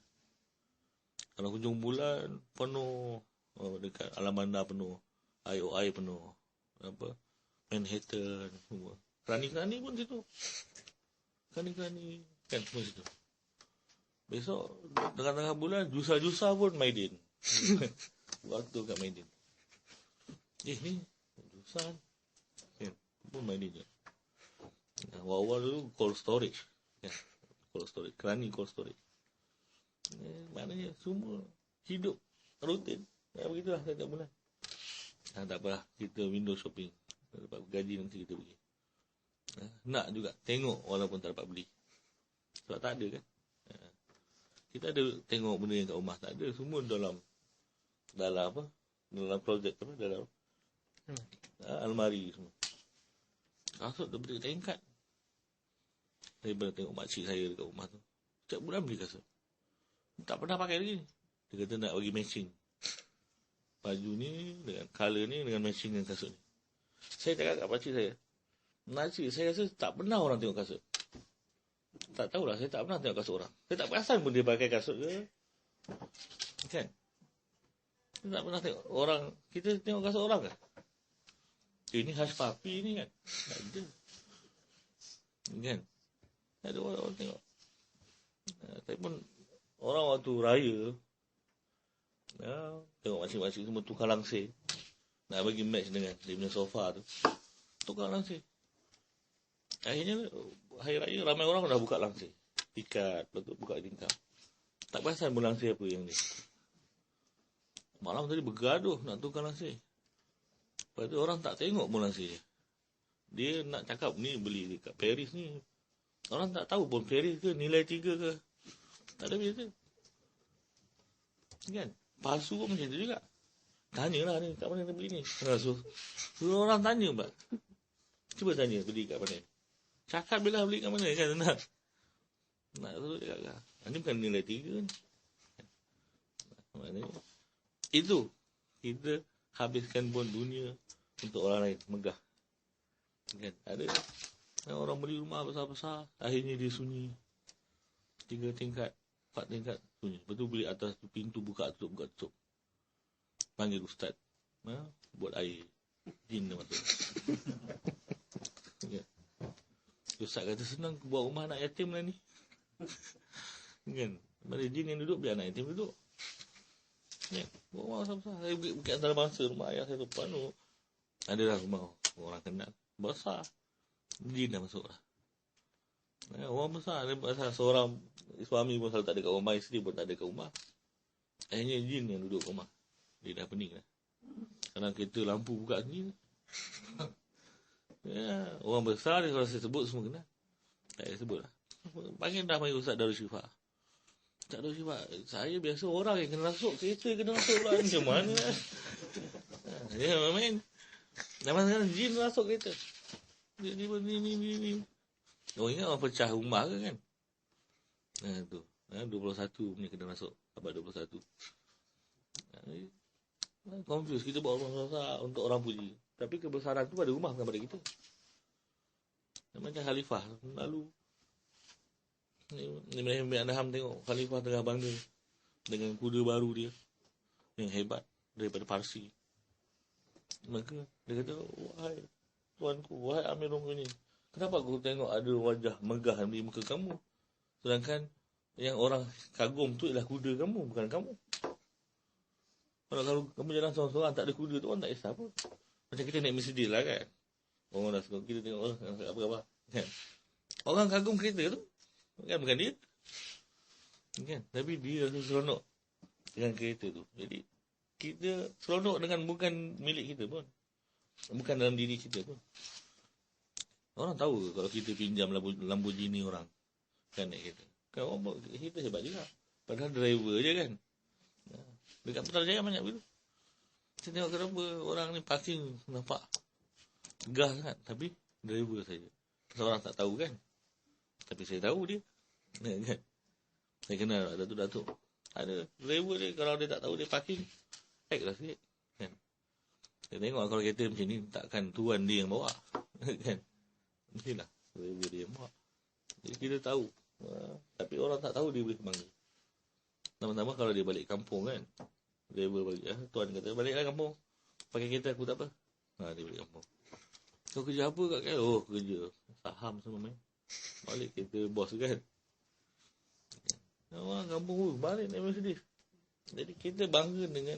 Kalau hujung bulan penuh, dekat Alam Bandar penuh, IOI penuh, Manhattan semua. Kerani-kerani pun situ. Kerani-kerani kan semua situ. Besok tengah-tengah bulan jusa-jusa pun Maidin. Waktu kat Maidin. Ni jusa kan pun Maidin je. Awal-awal dulu cold storage. Kan? Cold storage, kerani cold storage. Maknanya semua hidup rutin. Begitulah setiap bulan. Tak apalah, kita window shopping. Dapat gaji nanti kita pergi. Nak juga tengok walaupun tak dapat beli. Sebab tak ada kan. Kita ada tengok benda yang kat rumah, tak ada. Semua dalam apa? Dalam closet apa? Dalam almari semua. Kasut dah bertingkat. Saya pernah tengok makcik saya dekat rumah tu. Setiap bulan beli kasut. Tak pernah pakai lagi. Dia kata nak bagi matching. Baju ni dengan colour ni dengan matching dengan kasut ni. Saya cakap kat pakcik saya, makcik, saya rasa tak pernah orang tengok kasut. Tak tahulah, saya tak pernah tengok kasut orang. Saya tak perasan pun dia pakai kasut ke. Kan? Saya tak pernah tengok orang. Kita tengok kasut orang ke? Ini khas papi ni kan? Tak ada. Kan? Tak ada orang tengok. Tapi pun orang waktu raya, tengok makcik-makcik semua tukar langsir. Nak bagi match dengan dia punya sofa tu. Tukar langsir. Akhirnya hari raya ramai orang dah buka langsir. Ikat, lepas tu buka tingkap. Tak perasan pun langsir apa yang ni. Malam tadi bergaduh nak tukar langsir. Lepas tu orang tak tengok pun langsir. Dia nak cakap ni beli dekat Paris ni Orang tak tahu pun Paris ke nilai 3 ke. Tak ada beza. Kan? Palsu pun macam tu juga. Tanyalah ni, kat mana dia beli ni? Suruh orang tanya pula. Cuba tanya beli kat mana. Cakap bila beli kat mana kan senang. Nak suruh cakap lah. Ini bukan nilai 3 ni. Maknanya, itu kita habiskan pun dunia untuk orang lain, megah. Kan? Ada orang beli rumah besar-besar, akhirnya dia sunyi. 3 tingkat, 4 tingkat, sunyi. Lepas tu beli atas tu, pintu buka tutup. Panggil ustaz. Buat air. Jin dia masuk. Ya. Ustaz kata senang buat rumah anak yatim lah ni. Kan? Mana jin yang duduk, biar anak yatim duduk. Ya. Buat rumah besar-besar. Saya bukit antara bangsa, rumah ayah saya tu penuh. Adalah rumah orang kenal. Besar. Jin dah masuk lah. Ya, orang besar. Dia seorang suami pun selalu tak ada kat rumah. Isteri pun tak ada kat rumah. Akhirnya jin yang duduk kat rumah. Dia dah pening lah. Kadang kereta lampu buka sendiri. Ya, orang besar dia kalau saya sebut semua kenal. Tak payah sebut lah. Panggil Ustaz Darul Syifa. Ustaz Darul Syifa. Saya biasa orang yang kena masuk. Kereta kena masuk pula. Macam mana? Ya, main. Zaman sekarang jin masuk kereta. Dia ni. Oh, ingat orang pecah rumah ke kan? Tu. 21 ni kena masuk. Abad 21. Confuse. Kita buat rumah besar untuk orang puji. Tapi kebesaran tu pada rumah, bukan pada kita. Macam khalifah. Lalu Ibrahim bin Adham tengok khalifah tengah bangga dengan kuda baru dia yang hebat daripada Parsi. Maka dia kata, wahai tuanku, wahai Amirul Mukminin, kenapa aku tengok ada wajah megah di muka kamu, sedangkan yang orang kagum tu ialah kuda kamu, bukan kamu. Kalau kamu jalan seorang-seorang tak ada kuda tu, orang tak kisah pun. Macam kita naik Mercedes lah kan. Orang dah suka, kita tengok orang apa-apa kan. Orang kagum kereta tu kan, bukan dia kan. Tapi dia seronok dengan kereta tu. Jadi kita seronok dengan bukan milik kita pun, bukan dalam diri kita pun. Orang tahu kalau kita pinjam Lamborghini orang kan naik kereta. Kan orang kita hebat juga. Padahal driver je kan. Dekat Putrajaya banyak begitu. Saya tengok kenapa orang ni parking nampak gas kan, tapi driver saja. Seorang tak tahu kan. Tapi saya tahu dia. Kan? Saya kenal datuk-datuk. Ada driver dia, kalau dia tak tahu dia parking, hack lah sikit. Kan? Saya tengok kalau kereta macam ni, takkan tuan dia yang bawa. Kan? Mestilah driver dia yang bawa. Jadi kita tahu. Tapi orang tak tahu dia boleh kemana. Pertama-tama kalau dia balik kampung kan, driver bagi, tuan kata baliklah kampung, pakai kereta aku tak apa. Dia balik kampung. Kau kerja apa kat KL? Oh, kerja saham semua main. Balik kereta bos kan. Orang kampung balik naik Mercedes. Jadi kita bangga dengan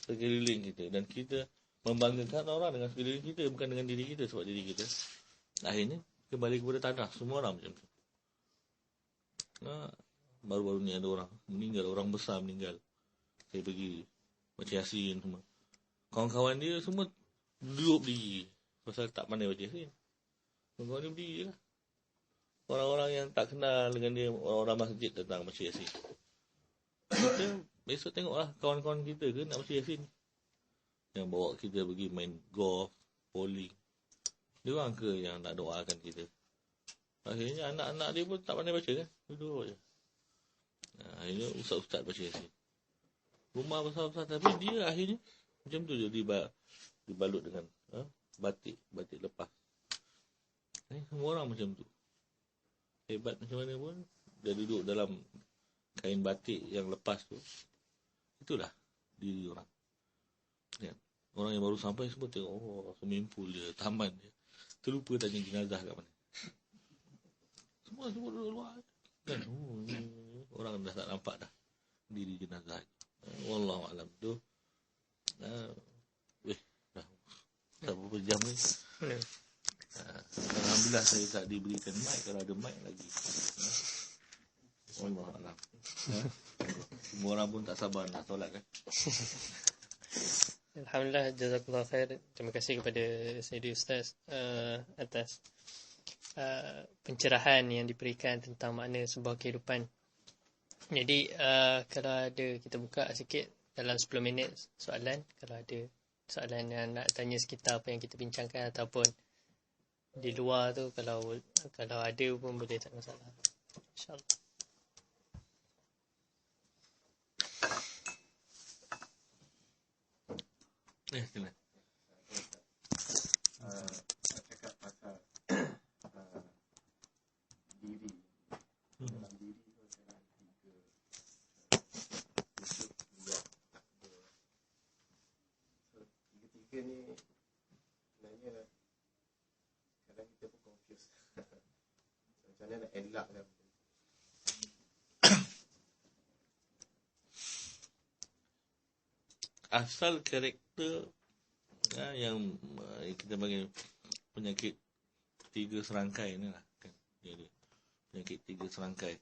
sekeliling kita, dan kita membanggakan orang dengan sekeliling kita, bukan dengan diri kita. Sebab diri kita akhirnya kembali kepada tanah. Semua orang macam tu. Baru-baru ni ada orang meninggal, orang besar meninggal. Saya pergi baca Yasin semua. Kawan-kawan dia semua duduk berdiri pasal tak pandai baca Yasin. Kawan-kawan dia berdiri je lah. Orang-orang yang tak kenal dengan dia, orang-orang masjid tentang baca Yasin. Kita besok tengoklah kawan-kawan kita ke nak baca Yasin, yang bawa kita pergi main golf, bowling. Dia orang ke yang nak doakan kita? Akhirnya anak-anak dia pun tak pandai baca kan, duduk je. Akhirnya ustaz-ustaz baca Yasin. Rumah besar-besar, tapi dia akhirnya macam tu je, dibalut dengan batik lepas. Semua orang macam tu. Hebat macam mana pun, dia duduk dalam kain batik yang lepas tu. Itulah diri orang. Ya. Orang yang baru sampai semua tengok, oh, swimming pool dia, taman dia. Terlupa tanya jenazah kat mana. Semua duduk luar. Kan? Orang dah tak nampak dah diri jenazah. Wallahualam tu. Dah berapa jam ni? Alhamdulillah saya tak diberikan mic. Kalau ada mic lagi. Wallahualam. Semua orang pun tak sabar nak solat kan. Alhamdulillah, jazakallah khair. Terima kasih kepada Sayyidi Ustaz atas pencerahan yang diberikan tentang makna sebuah kehidupan. Jadi kalau ada, kita buka sikit dalam 10 minit soalan. Kalau ada soalan yang nak tanya sekitar apa yang kita bincangkan, ataupun di luar tu, kalau ada pun boleh, tak masalah, insyaAllah. Silakan. Cakap pasal diri. Dalam diri tu adalah tiga wujud, lihat, takdir. So, tiga-tiga ni sebenarnya kadang kita pun confuse. Macam mana nak elakkan benda tu. Asal karakter yang kita panggil penyakit tiga serangkai ni lah kan. Jadi penyakit tiga serangkai,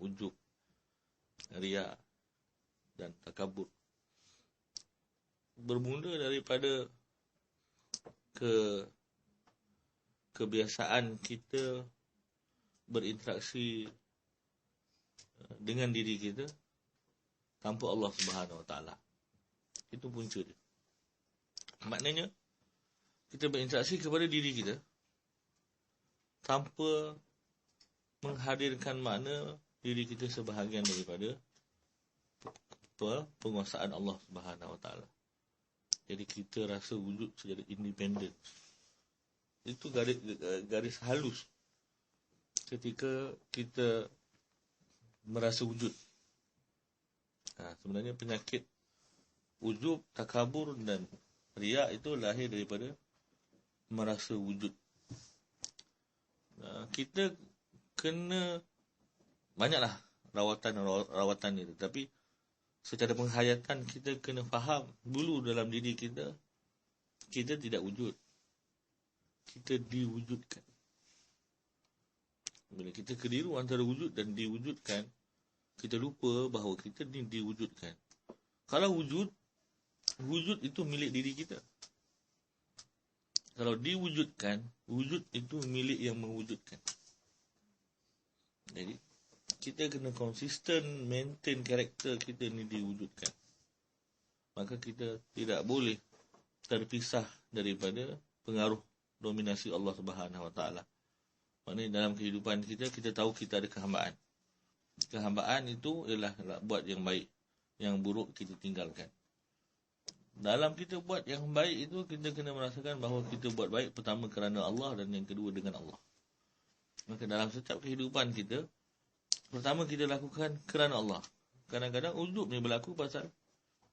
ujub, riya dan takabur, bermula daripada kebiasaan kita berinteraksi dengan diri kita tanpa Allah Subhanahu Wa Taala. Itu punca dia. Maknanya kita berinteraksi kepada diri kita tanpa menghadirkan makna diri kita sebahagian daripada penguasaan Allah Subhanahu Wa Taala. Jadi kita rasa wujud secara independen. Itu garis halus ketika kita merasa wujud. Sebenarnya penyakit ujub, takabur dan riya itu lahir daripada merasa wujud. Kita kena banyaklah rawatan itu, tapi secara penghayatan kita kena faham dulu dalam diri kita tidak wujud, kita diwujudkan. Bila kita keliru antara wujud dan diwujudkan, kita lupa bahawa kita diwujudkan. Kalau wujud itu milik diri kita. Kalau diwujudkan, wujud itu milik yang mewujudkan. Jadi kita kena konsisten maintain karakter kita ni diwujudkan. Maka kita tidak boleh terpisah daripada pengaruh dominasi Allah Subhanahu Wa Taala. Maknanya dalam kehidupan kita tahu kita ada kehambaan. Kehambaan itu ialah buat yang baik, yang buruk kita tinggalkan. Dalam kita buat yang baik itu, kita kena merasakan bahawa kita buat baik pertama kerana Allah dan yang kedua dengan Allah. Maka dalam setiap kehidupan kita, pertama kita lakukan kerana Allah. Kadang-kadang ujub ni berlaku pasal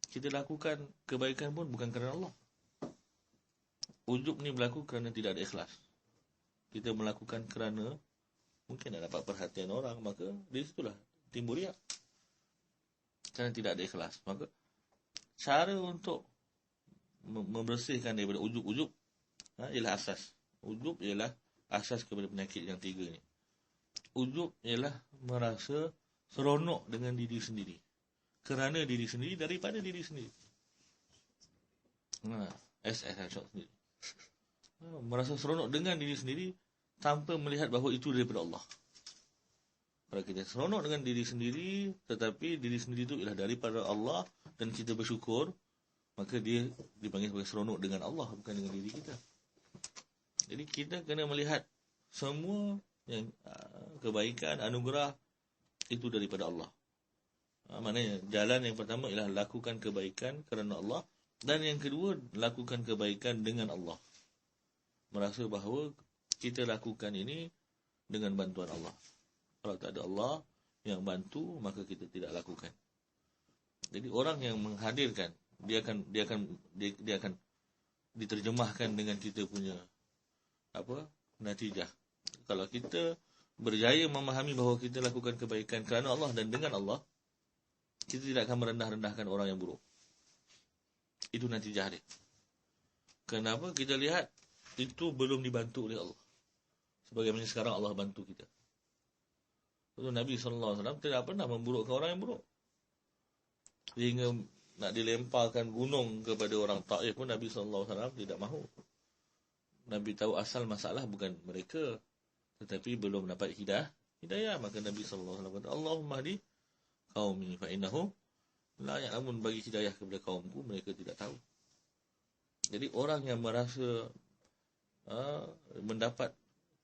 kita lakukan kebaikan pun bukan kerana Allah. Ujub ni berlaku kerana tidak ada ikhlas. Kita melakukan kerana mungkin nak dapat perhatian orang, maka di situlah timbul riak. Kerana tidak ada ikhlas. Maka cara untuk membersihkan daripada ujub-ujub ialah asas. Ujub ialah asas kepada penyakit yang tiga ni. Ujub ialah merasa seronok dengan diri sendiri, kerana diri sendiri, daripada diri sendiri. Shot sendiri. Merasa seronok dengan diri sendiri tanpa melihat bahawa itu daripada Allah. Kalau kita seronok dengan diri sendiri, tetapi diri sendiri itu ialah daripada Allah dan kita bersyukur, maka dia dipanggil sebagai seronok dengan Allah, bukan dengan diri kita. Jadi kita kena melihat semua yang kebaikan, anugerah itu daripada Allah. Maknanya jalan yang pertama ialah lakukan kebaikan kerana Allah, dan yang kedua lakukan kebaikan dengan Allah. Merasa bahawa kita lakukan ini dengan bantuan Allah. Kalau tak ada Allah yang bantu, maka kita tidak lakukan. Jadi orang yang menghadirkan, dia akan diterjemahkan dengan kita punya natijah. Kalau kita berjaya memahami bahawa kita lakukan kebaikan kerana Allah dan dengan Allah, kita tidak akan merendah-rendahkan orang yang buruk. Itu natijah dia. Kenapa? Kita lihat itu belum dibantu oleh Allah. Sebagaimana sekarang Allah bantu kita. Nabi SAW tidak pernah memburukkan orang yang buruk. Sehingga nak dilemparkan gunung kepada orang Taif pun Nabi SAW tidak mahu. Nabi tahu asal masalah bukan mereka, tetapi belum dapat hidayah, maka Nabi sallallahu alaihi wasallam kata, Allahumma hdi qaumi fa innahum la ya'lamun, bagi hidayah kepada kaumku, mereka tidak tahu. Jadi orang yang merasa mendapat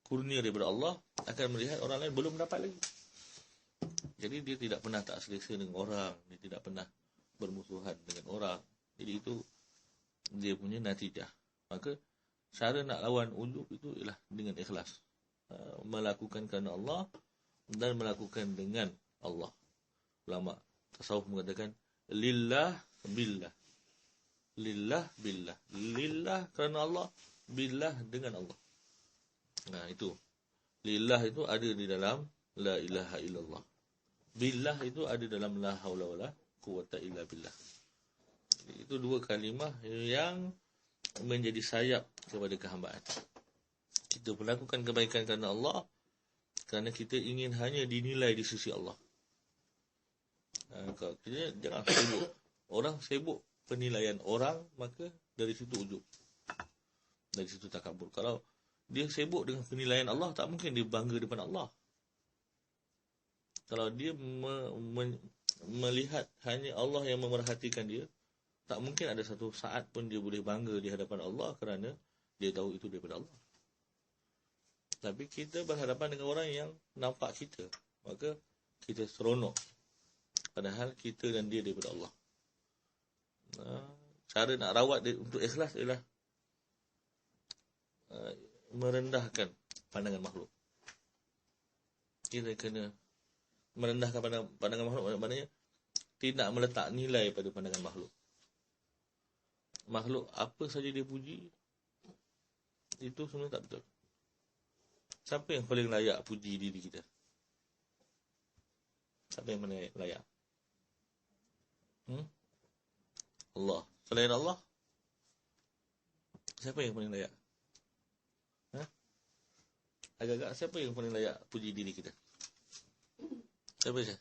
kurnia daripada Allah akan melihat orang lain belum dapat lagi. Jadi dia tidak pernah tak selesa dengan orang, dia tidak pernah bermusuhan dengan orang. Jadi itu dia punya natijah. Maka cara nak lawan ujub itu ialah dengan ikhlas, melakukan kerana Allah dan melakukan dengan Allah. Ulama tasawuf mengatakan lillah billah, lillah billah, lillah kerana Allah, billah dengan Allah. Nah itu, lillah itu ada di dalam la ilaha illallah, billah itu ada dalam la haula wala quwwata illa billah. Itu dua kalimah yang menjadi sayap kepada kehambaan. Kita melakukan kebaikan kerana Allah, kerana kita ingin hanya dinilai di sisi Allah. Kalau kita jangan sibuk. Orang sibuk penilaian orang, maka dari situ ujub, dari situ takabur. Kalau dia sibuk dengan penilaian Allah, tak mungkin dia bangga depan Allah. Kalau dia melihat hanya Allah yang memerhatikan dia, tak mungkin ada satu saat pun dia boleh bangga di hadapan Allah kerana dia tahu itu daripada Allah. Tapi kita berhadapan dengan orang yang nampak kita, maka kita seronok, padahal kita dan dia daripada Allah. Cara nak rawat dia untuk ikhlas ialah merendahkan pandangan makhluk. Kita kena merendahkan pandangan makhluk, maknanya tidak meletak nilai pada pandangan makhluk. Makhluk apa saja dia puji, itu semua tak betul. Siapa yang paling layak puji diri kita? Siapa yang paling layak? Allah. Selain Allah, siapa yang paling layak? Agak-agak siapa yang paling layak puji diri kita? Siapa saja?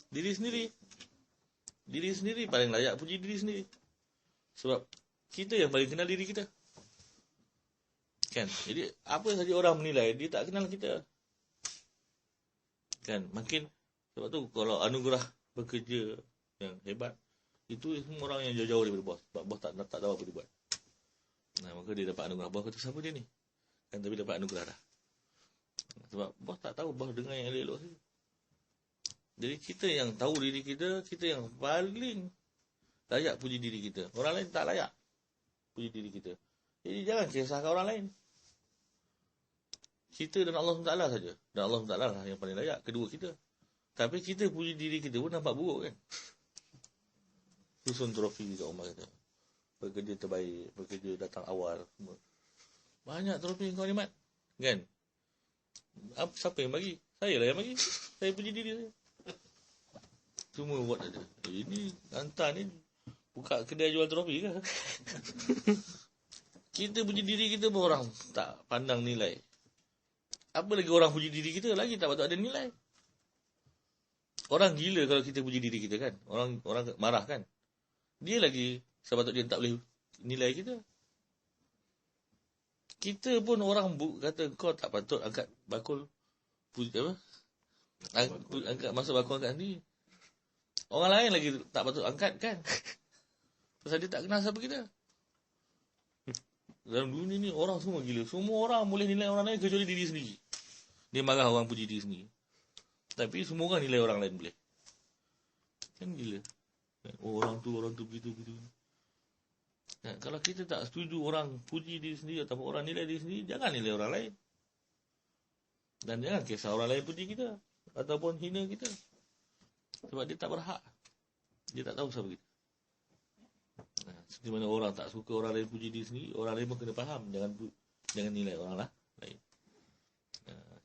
Diri sendiri. Diri sendiri paling layak puji diri sendiri. Sebab kita yang paling kenal diri kita. Kan? Jadi apa saja orang menilai, dia tak kenal kita. Kan? Makin sebab tu kalau anugerah bekerja yang hebat, itu semua orang yang jauh-jauh daripada bos. Sebab bos tak tahu apa dia buat. Nah, maka dia dapat anugerah. Bos kata, siapa dia ni? Kan, tapi dapat anugerah dah. Sebab bos tak tahu, bos dengar yang elok saja. Jadi kita yang tahu diri kita, kita yang paling layak puji diri kita. Orang lain tak layak puji diri kita. Jadi jangan kisahkan orang lain. Kita dan Allah SWT saja. Dan Allah SWT lah yang paling layak, kedua kita. Tapi kita puji diri kita pun nampak buruk kan. Susun trofi kat rumah kata, pekerja terbaik, pekerja datang awal, semua. Banyak trofi kau nikmat. Kan? Siapa yang bagi? Saya lah yang bagi. Saya puji diri saya. Semua buat ada. Ini hantar ni buka kedai jual trofi ke? Kita puji diri kita pun orang tak pandang nilai. Apa lagi orang puji diri kita, lagi tak patut ada nilai. Orang gila kalau kita puji diri kita kan. Orang marah kan. Dia lagi sepatutnya dia tak boleh nilai kita. Kita pun orang kata kau tak patut angkat bakul puji apa? Angkat masuk bakul angkat ni. Orang lain lagi tak patut angkat kan. Pasal dia tak kenal siapa kita. Dalam dunia ni orang semua gila. Semua orang boleh nilai orang lain kecuali diri sendiri. Dia marah orang puji diri sendiri. Tapi semua orang nilai orang lain boleh. Kan gila. Oh, orang tu begitu. Nah, kalau kita tak setuju orang puji diri sendiri atau orang nilai diri sendiri, jangan nilai orang lain. Dan jangan kisah orang lain puji kita ataupun hina kita. Sebab dia tak berhak. Dia tak tahu siapa kita. Nah, seperti mana orang tak suka orang lain puji diri sendiri, orang lain pun kena faham. Jangan nilai orang lain.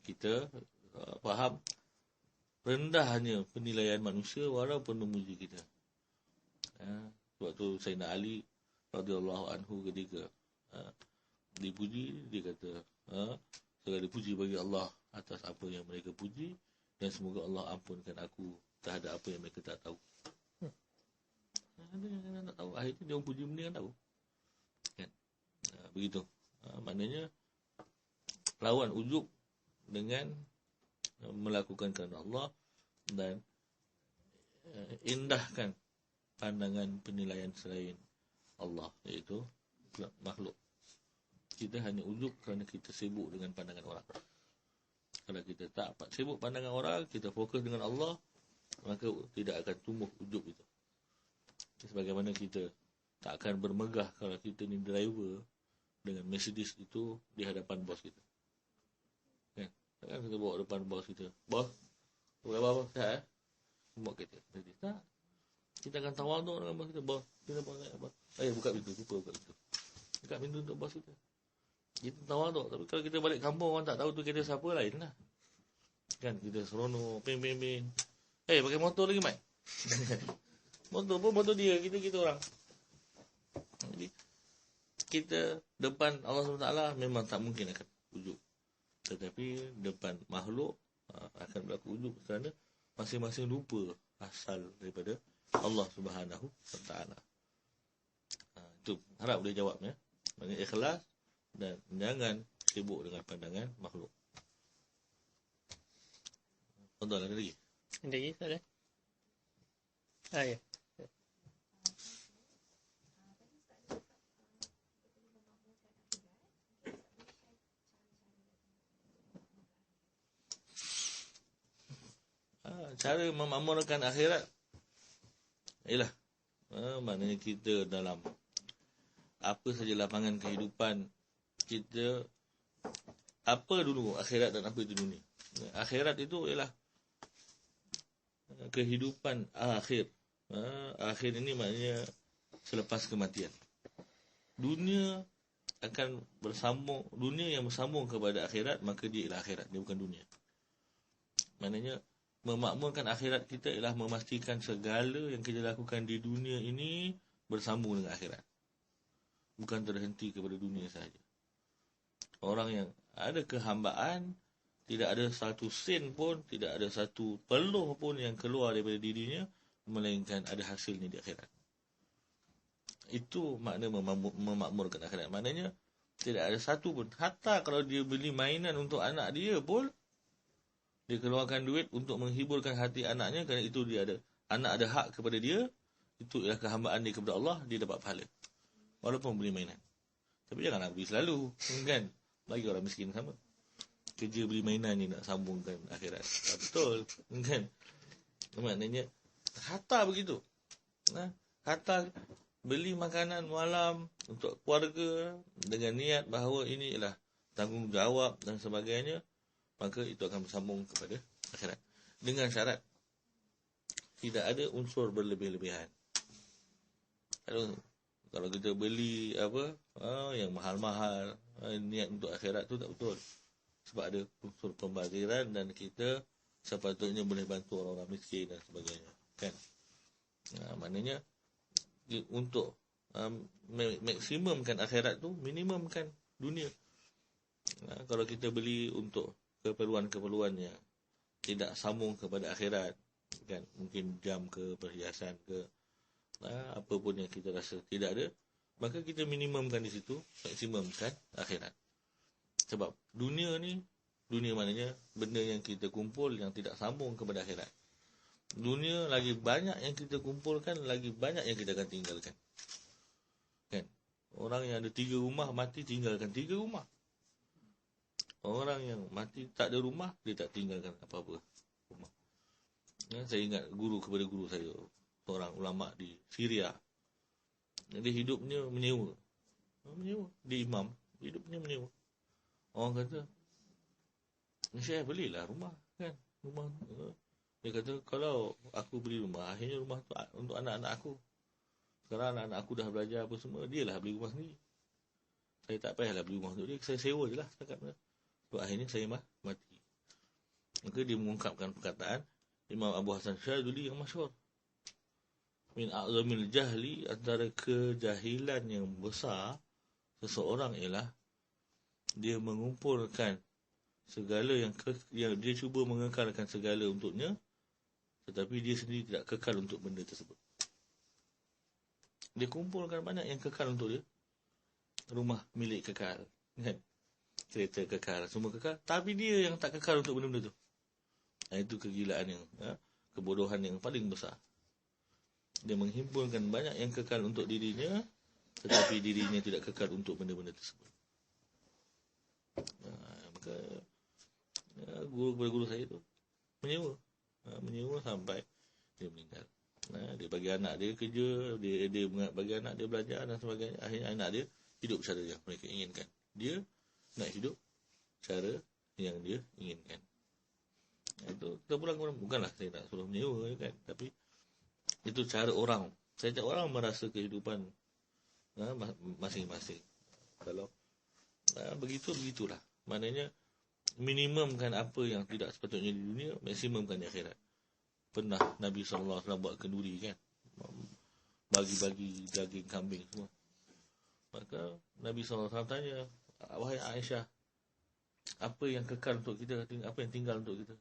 Kita faham rendahnya penilaian manusia walaupun memuji kita. Sebab tu Sayyidina Ali radhiyallahu anhu ketika dipuji, dia kata segala puji bagi Allah atas apa yang mereka puji, dan semoga Allah ampunkan aku terhadap apa yang mereka tak tahu. Ada yang tak tahu, akhirnya dia puji benda yang tahu kan? Begitu. Maknanya lawan ujub dengan melakukan kerana Allah dan indahkan pandangan penilaian selain Allah, iaitu makhluk. Kita hanya ujub kerana kita sibuk dengan pandangan orang. Kalau kita tak sibuk pandangan orang, kita fokus dengan Allah, maka tidak akan tumbuh ujub itu. Sebagaimana kita tak akan bermegah kalau kita ni driver dengan Mercedes itu di hadapan bos kita. Kan? Takkan kita bawa depan bos kita. Bos, boleh apa? Tak bawa kita. Jadi tak. Kita akan tawaduk dengan bos kita. Bos, kita bawa apa? Buka pintu. Lupa buka pintu. Buka pintu untuk bos kita. Kita tawaduk. Tapi kalau kita balik kampung, orang tak tahu tu kita siapa, lain lah. Kan? Kita seronok, ping. Pakai motor lagi, Mat. Motor pun motor dia. Kita orang. Jadi, kita depan Allah SWT memang tak mungkin akan ujub. Tetapi depan makhluk akan berlaku ujub kerana masing-masing lupa asal daripada Allah Subhanahu Wa Taala. Itu harap boleh jawabnya. Maksudnya ikhlas dan jangan sibuk dengan pandangan makhluk. Ada lagi? Ada lagi tak ada? Ya. Cara memakmurkan akhirat ialah maknanya kita dalam apa saja lapangan kehidupan kita, apa dulu akhirat dan apa itu dunia. Akhirat itu ialah kehidupan akhir. Akhir ini maknanya selepas kematian. Dunia akan bersambung, dunia yang bersambung kepada akhirat, maka dia ialah akhirat, dia bukan dunia. Maknanya memakmurkan akhirat kita ialah memastikan segala yang kita lakukan di dunia ini bersambung dengan akhirat. Bukan terhenti kepada dunia sahaja. Orang yang ada kehambaan, tidak ada satu sen pun, tidak ada satu peluh pun yang keluar daripada dirinya, melainkan ada hasilnya di akhirat. Itu makna memakmurkan akhirat. Maknanya tidak ada satu pun. Hatta kalau dia beli mainan untuk anak dia pun, dia keluarkan duit untuk menghiburkan hati anaknya, kerana itu dia ada, anak ada hak kepada dia, itu ialah kehambaan dia kepada Allah, dia dapat pahala. Walaupun beli mainan. Tapi janganlah beli selalu, kan? Bagi orang miskin sama. Kerja beli mainan ni nak sambungkan akhirat. Betul, kan? Maknanya, hatta begitu. Hatta beli makanan malam untuk keluarga dengan niat bahawa ini ialah tanggungjawab dan sebagainya, maka itu akan bersambung kepada akhirat. Dengan syarat tidak ada unsur berlebih-lebihan. Kalau kita beli yang mahal-mahal, niat untuk akhirat tu tak betul. Sebab ada unsur pembaziran dan kita sepatutnya boleh bantu orang-orang miskin dan sebagainya. Kan? Maknanya untuk maksimumkan akhirat tu, minimumkan dunia. Kalau kita beli untuk keperluan-keperluan yang tidak sambung kepada akhirat, kan, mungkin jam ke, perhiasan ke, apa pun yang kita rasa tidak ada, maka kita minimumkan di situ, maksimumkan akhirat. Sebab dunia ni, dunia maknanya benda yang kita kumpul yang tidak sambung kepada akhirat. Dunia lagi banyak yang kita kumpulkan, lagi banyak yang kita akan tinggalkan. Kan? Orang yang ada 3 rumah mati, tinggalkan 3 rumah. Orang yang mati tak ada rumah, dia tak tinggalkan apa-apa rumah. Saya ingat guru kepada guru saya, seorang ulama di Syria. Dia hidupnya menyewa. Dia imam, hidupnya menyewa. Orang kata, saya belilah rumah, kan? Rumah. Dia kata, kalau aku beli rumah, akhirnya rumah tu untuk anak-anak aku. Sekarang anak-anak aku dah belajar apa semua, dia lah beli rumah sendiri. Saya tak payahlah beli rumah untuk dia, saya sewa je lah cakapnya. Akhirnya saya mati. Maka dia mengungkapkan perkataan Imam Abu Hasan Syadzuli yang masyhur. Min a'zamil jahli, antara kejahilan yang besar seseorang ialah dia mengumpulkan segala yang dia cuba mengekalkan segala untuknya, tetapi dia sendiri tidak kekal untuk benda tersebut. Dia kumpulkan banyak yang kekal untuk dia, rumah milik kekal, kan? kereta kekal, semua kekal, tapi dia yang tak kekal untuk benda-benda tu. Itu kegilaan yang, kebodohan yang paling besar. Dia menghimpunkan banyak yang kekal untuk dirinya, tetapi dirinya tidak kekal untuk benda-benda tersebut. Maka guru saya tu menyewa sampai dia meninggal. Dia bagi anak dia kerja, dia bagi anak dia belajar dan sebagainya. Akhirnya anak dia hidup cara yang mereka inginkan. Dia nak hidup cara yang dia inginkan. Itu kita pulang, bukanlah saya nak suruh menyewa kan, tapi itu cara orang. Setiap orang merasa kehidupan masing-masing. Kalau begitulah. Maknanya minimumkan apa yang tidak sepatutnya di dunia, maksimumkan di akhirat. Pernah Nabi SAW buat kenduri kan, bagi-bagi daging kambing semua. Maka Nabi SAW tanya, wahai Aisyah, apa yang kekal untuk kita, apa yang tinggal untuk kita?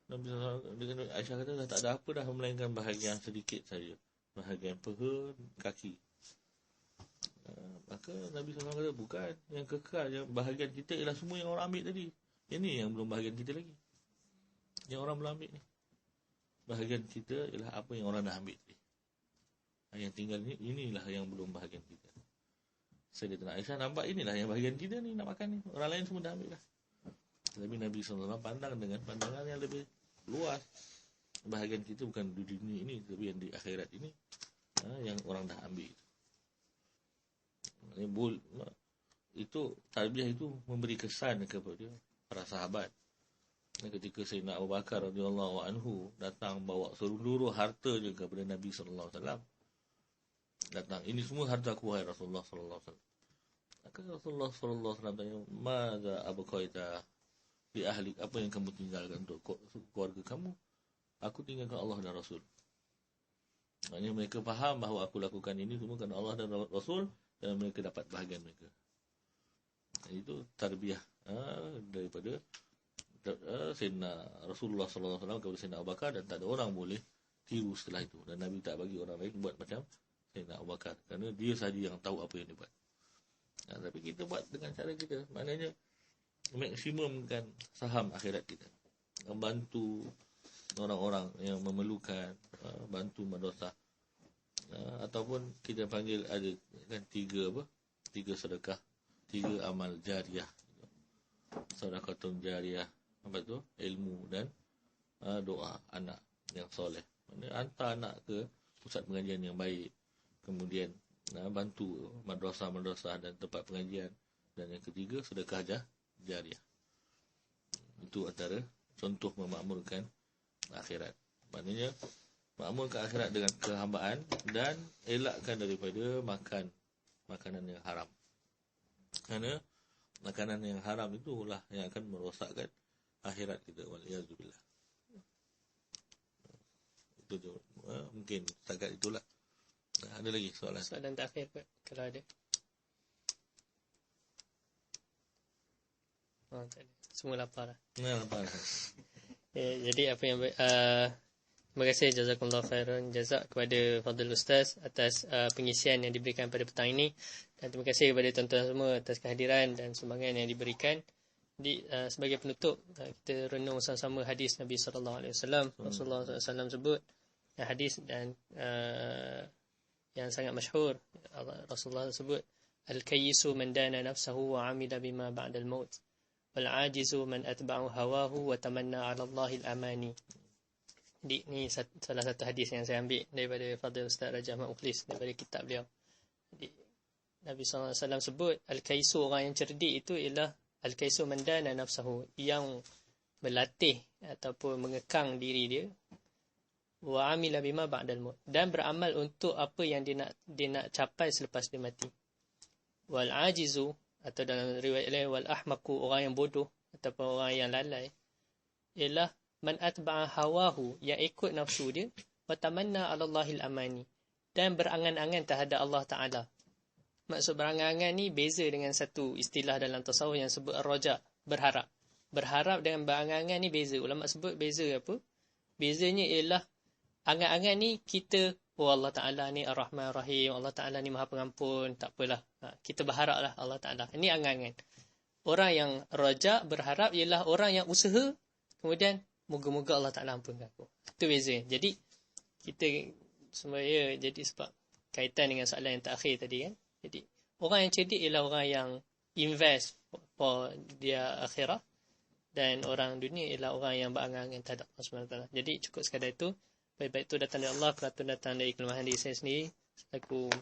Nabi SAW, Aisyah kata, tak ada apa dah melainkan bahagian sedikit saja, bahagian peha, kaki. Maka Nabi SAW kata, bukan, yang kekal, yang bahagian kita ialah semua yang orang ambil tadi. Ini yang belum bahagian kita lagi, yang orang belum ambil ni. Bahagian kita ialah apa yang orang dah ambil tadi. Yang tinggal ni, inilah yang belum bahagian kita. Sayyidatina Aisyah nampak, inilah yang bahagian kita ni, nak makan ni. Orang lain semua dah ambil dah. Tapi Nabi SAW pandang dengan pandangan yang lebih luas. Bahagian kita bukan di dunia ini, tapi yang di akhirat ini, yang orang dah ambil. Itu tarbiyah itu memberi kesan kepada para sahabat. Ketika Sayyidina Abu Bakar radhiyallahu anhu datang bawa seluruh hartanya kepada Nabi sallallahu alaihi wasallam. Datang, ini semua hartaku wahai Rasulullah sallallahu alaihi wasallam. Maka Rasulullah sallallahu alaihi wasallam tanya, "Madza abqaita li ahlik?" Apa yang kamu tinggalkan untuk keluarga kamu? Aku tinggalkan Allah dan Rasul. Maknanya mereka faham bahawa aku lakukan ini semua kerana Allah dan Rasul, dan mereka dapat bahagian mereka. Itu tarbiyah daripada Sayyidina Rasulullah SAW kepada Sayyidina Abu Bakar, dan tak ada orang boleh tiru setelah itu. Dan Nabi tak bagi orang lain buat macam Sayyidina Abu Bakar, kerana dia sahaja yang tahu apa yang dia buat. Tapi kita buat dengan cara kita, maknanya maksimumkan saham akhirat kita, membantu orang-orang yang memerlukan, bantu madrasah, ataupun kita panggil ada kan tiga sedekah, 3 amal jariah. Sedekatun jariah, apa tu? Ilmu dan doa anak yang soleh. Maksudnya hantar anak ke pusat pengajian yang baik, kemudian bantu madrasah-madrasah dan tempat pengajian, dan yang ketiga sedekah jariah. Itu antara contoh memakmurkan akhirat. Maknanya makmurkan akhirat dengan kehambaan dan elakkan daripada makan makanan yang haram. Kerana makanan yang haram itulah yang akan merosakkan akhirat kita. Waliyahzubillah. Itu je. Mungkin setakat itulah. Ada lagi soalan? Soalan terakhir kalau ada. Tak ada. Semua lapar lah. Lapar. Jadi apa yang terima kasih jazakumullah khairan jazak kepada Fadil Ustaz atas pengisian yang diberikan pada petang ini, dan terima kasih kepada tuan-tuan semua atas kehadiran dan sumbangan yang diberikan. Jadi sebagai penutup, kita renung sama-sama hadis Nabi sallallahu alaihi wasallam. Rasulullah SAW sebut hadis dan yang sangat masyhur. Rasulullah sebut, al-kayyisu man dana nafsahu wa amila bima ba'da al-maut, wal ajizu man atba'u hawahu wa tamanna 'ala Allahil amani. Ini salah satu hadis yang saya ambil daripada Fadil Ustaz Raja Ahmad Mukhlis daripada kitab beliau. Jadi, Nabi SAW sebut al-kaisu, orang yang cerdik itu ialah al-kaisu man dana nafsahu, yang berlatih ataupun mengekang diri dia, wa amila bima ba'dal maut, dan beramal untuk apa yang dia nak capai selepas dia mati. Wal ajizu, atau dalam riwayat lain wal ahmaqu, orang yang bodoh ataupun orang yang lalai, ialah man atba'a hawahu, yang ikut nafsu dia, wa tamanna 'ala Allahil amani, dan berangan-angan terhadap Allah Taala. Maksud berangan-angan ni beza dengan satu istilah dalam tasawuf yang sebut ar-raja, berharap. Berharap dengan berangan-angan ni beza. Ulama sebut beza apa? Bezanya ialah angan-angan ni kita, Allah Taala ni Ar-Rahman Ar-Rahim, Allah Taala ni Maha Pengampun, tak apalah. Kita berharaplah Allah Taala. Ini angan-angan. orang yang raja berharap ialah orang yang usaha, kemudian moga-moga Allah Ta'ala ampunkan aku. Itu beza. Jadi kita sebenarnya, jadi sebab kaitan dengan soalan yang terakhir tadi kan. Jadi orang yang cerdik ialah orang yang invest for dia akhirah, dan orang dunia ialah orang yang berangan-angan terhadap Allah SWT. Jadi cukup sekadar itu. Baik-baik itu datang dari Allah, peratun datang dari kelemahan diri saya sendiri. Selaku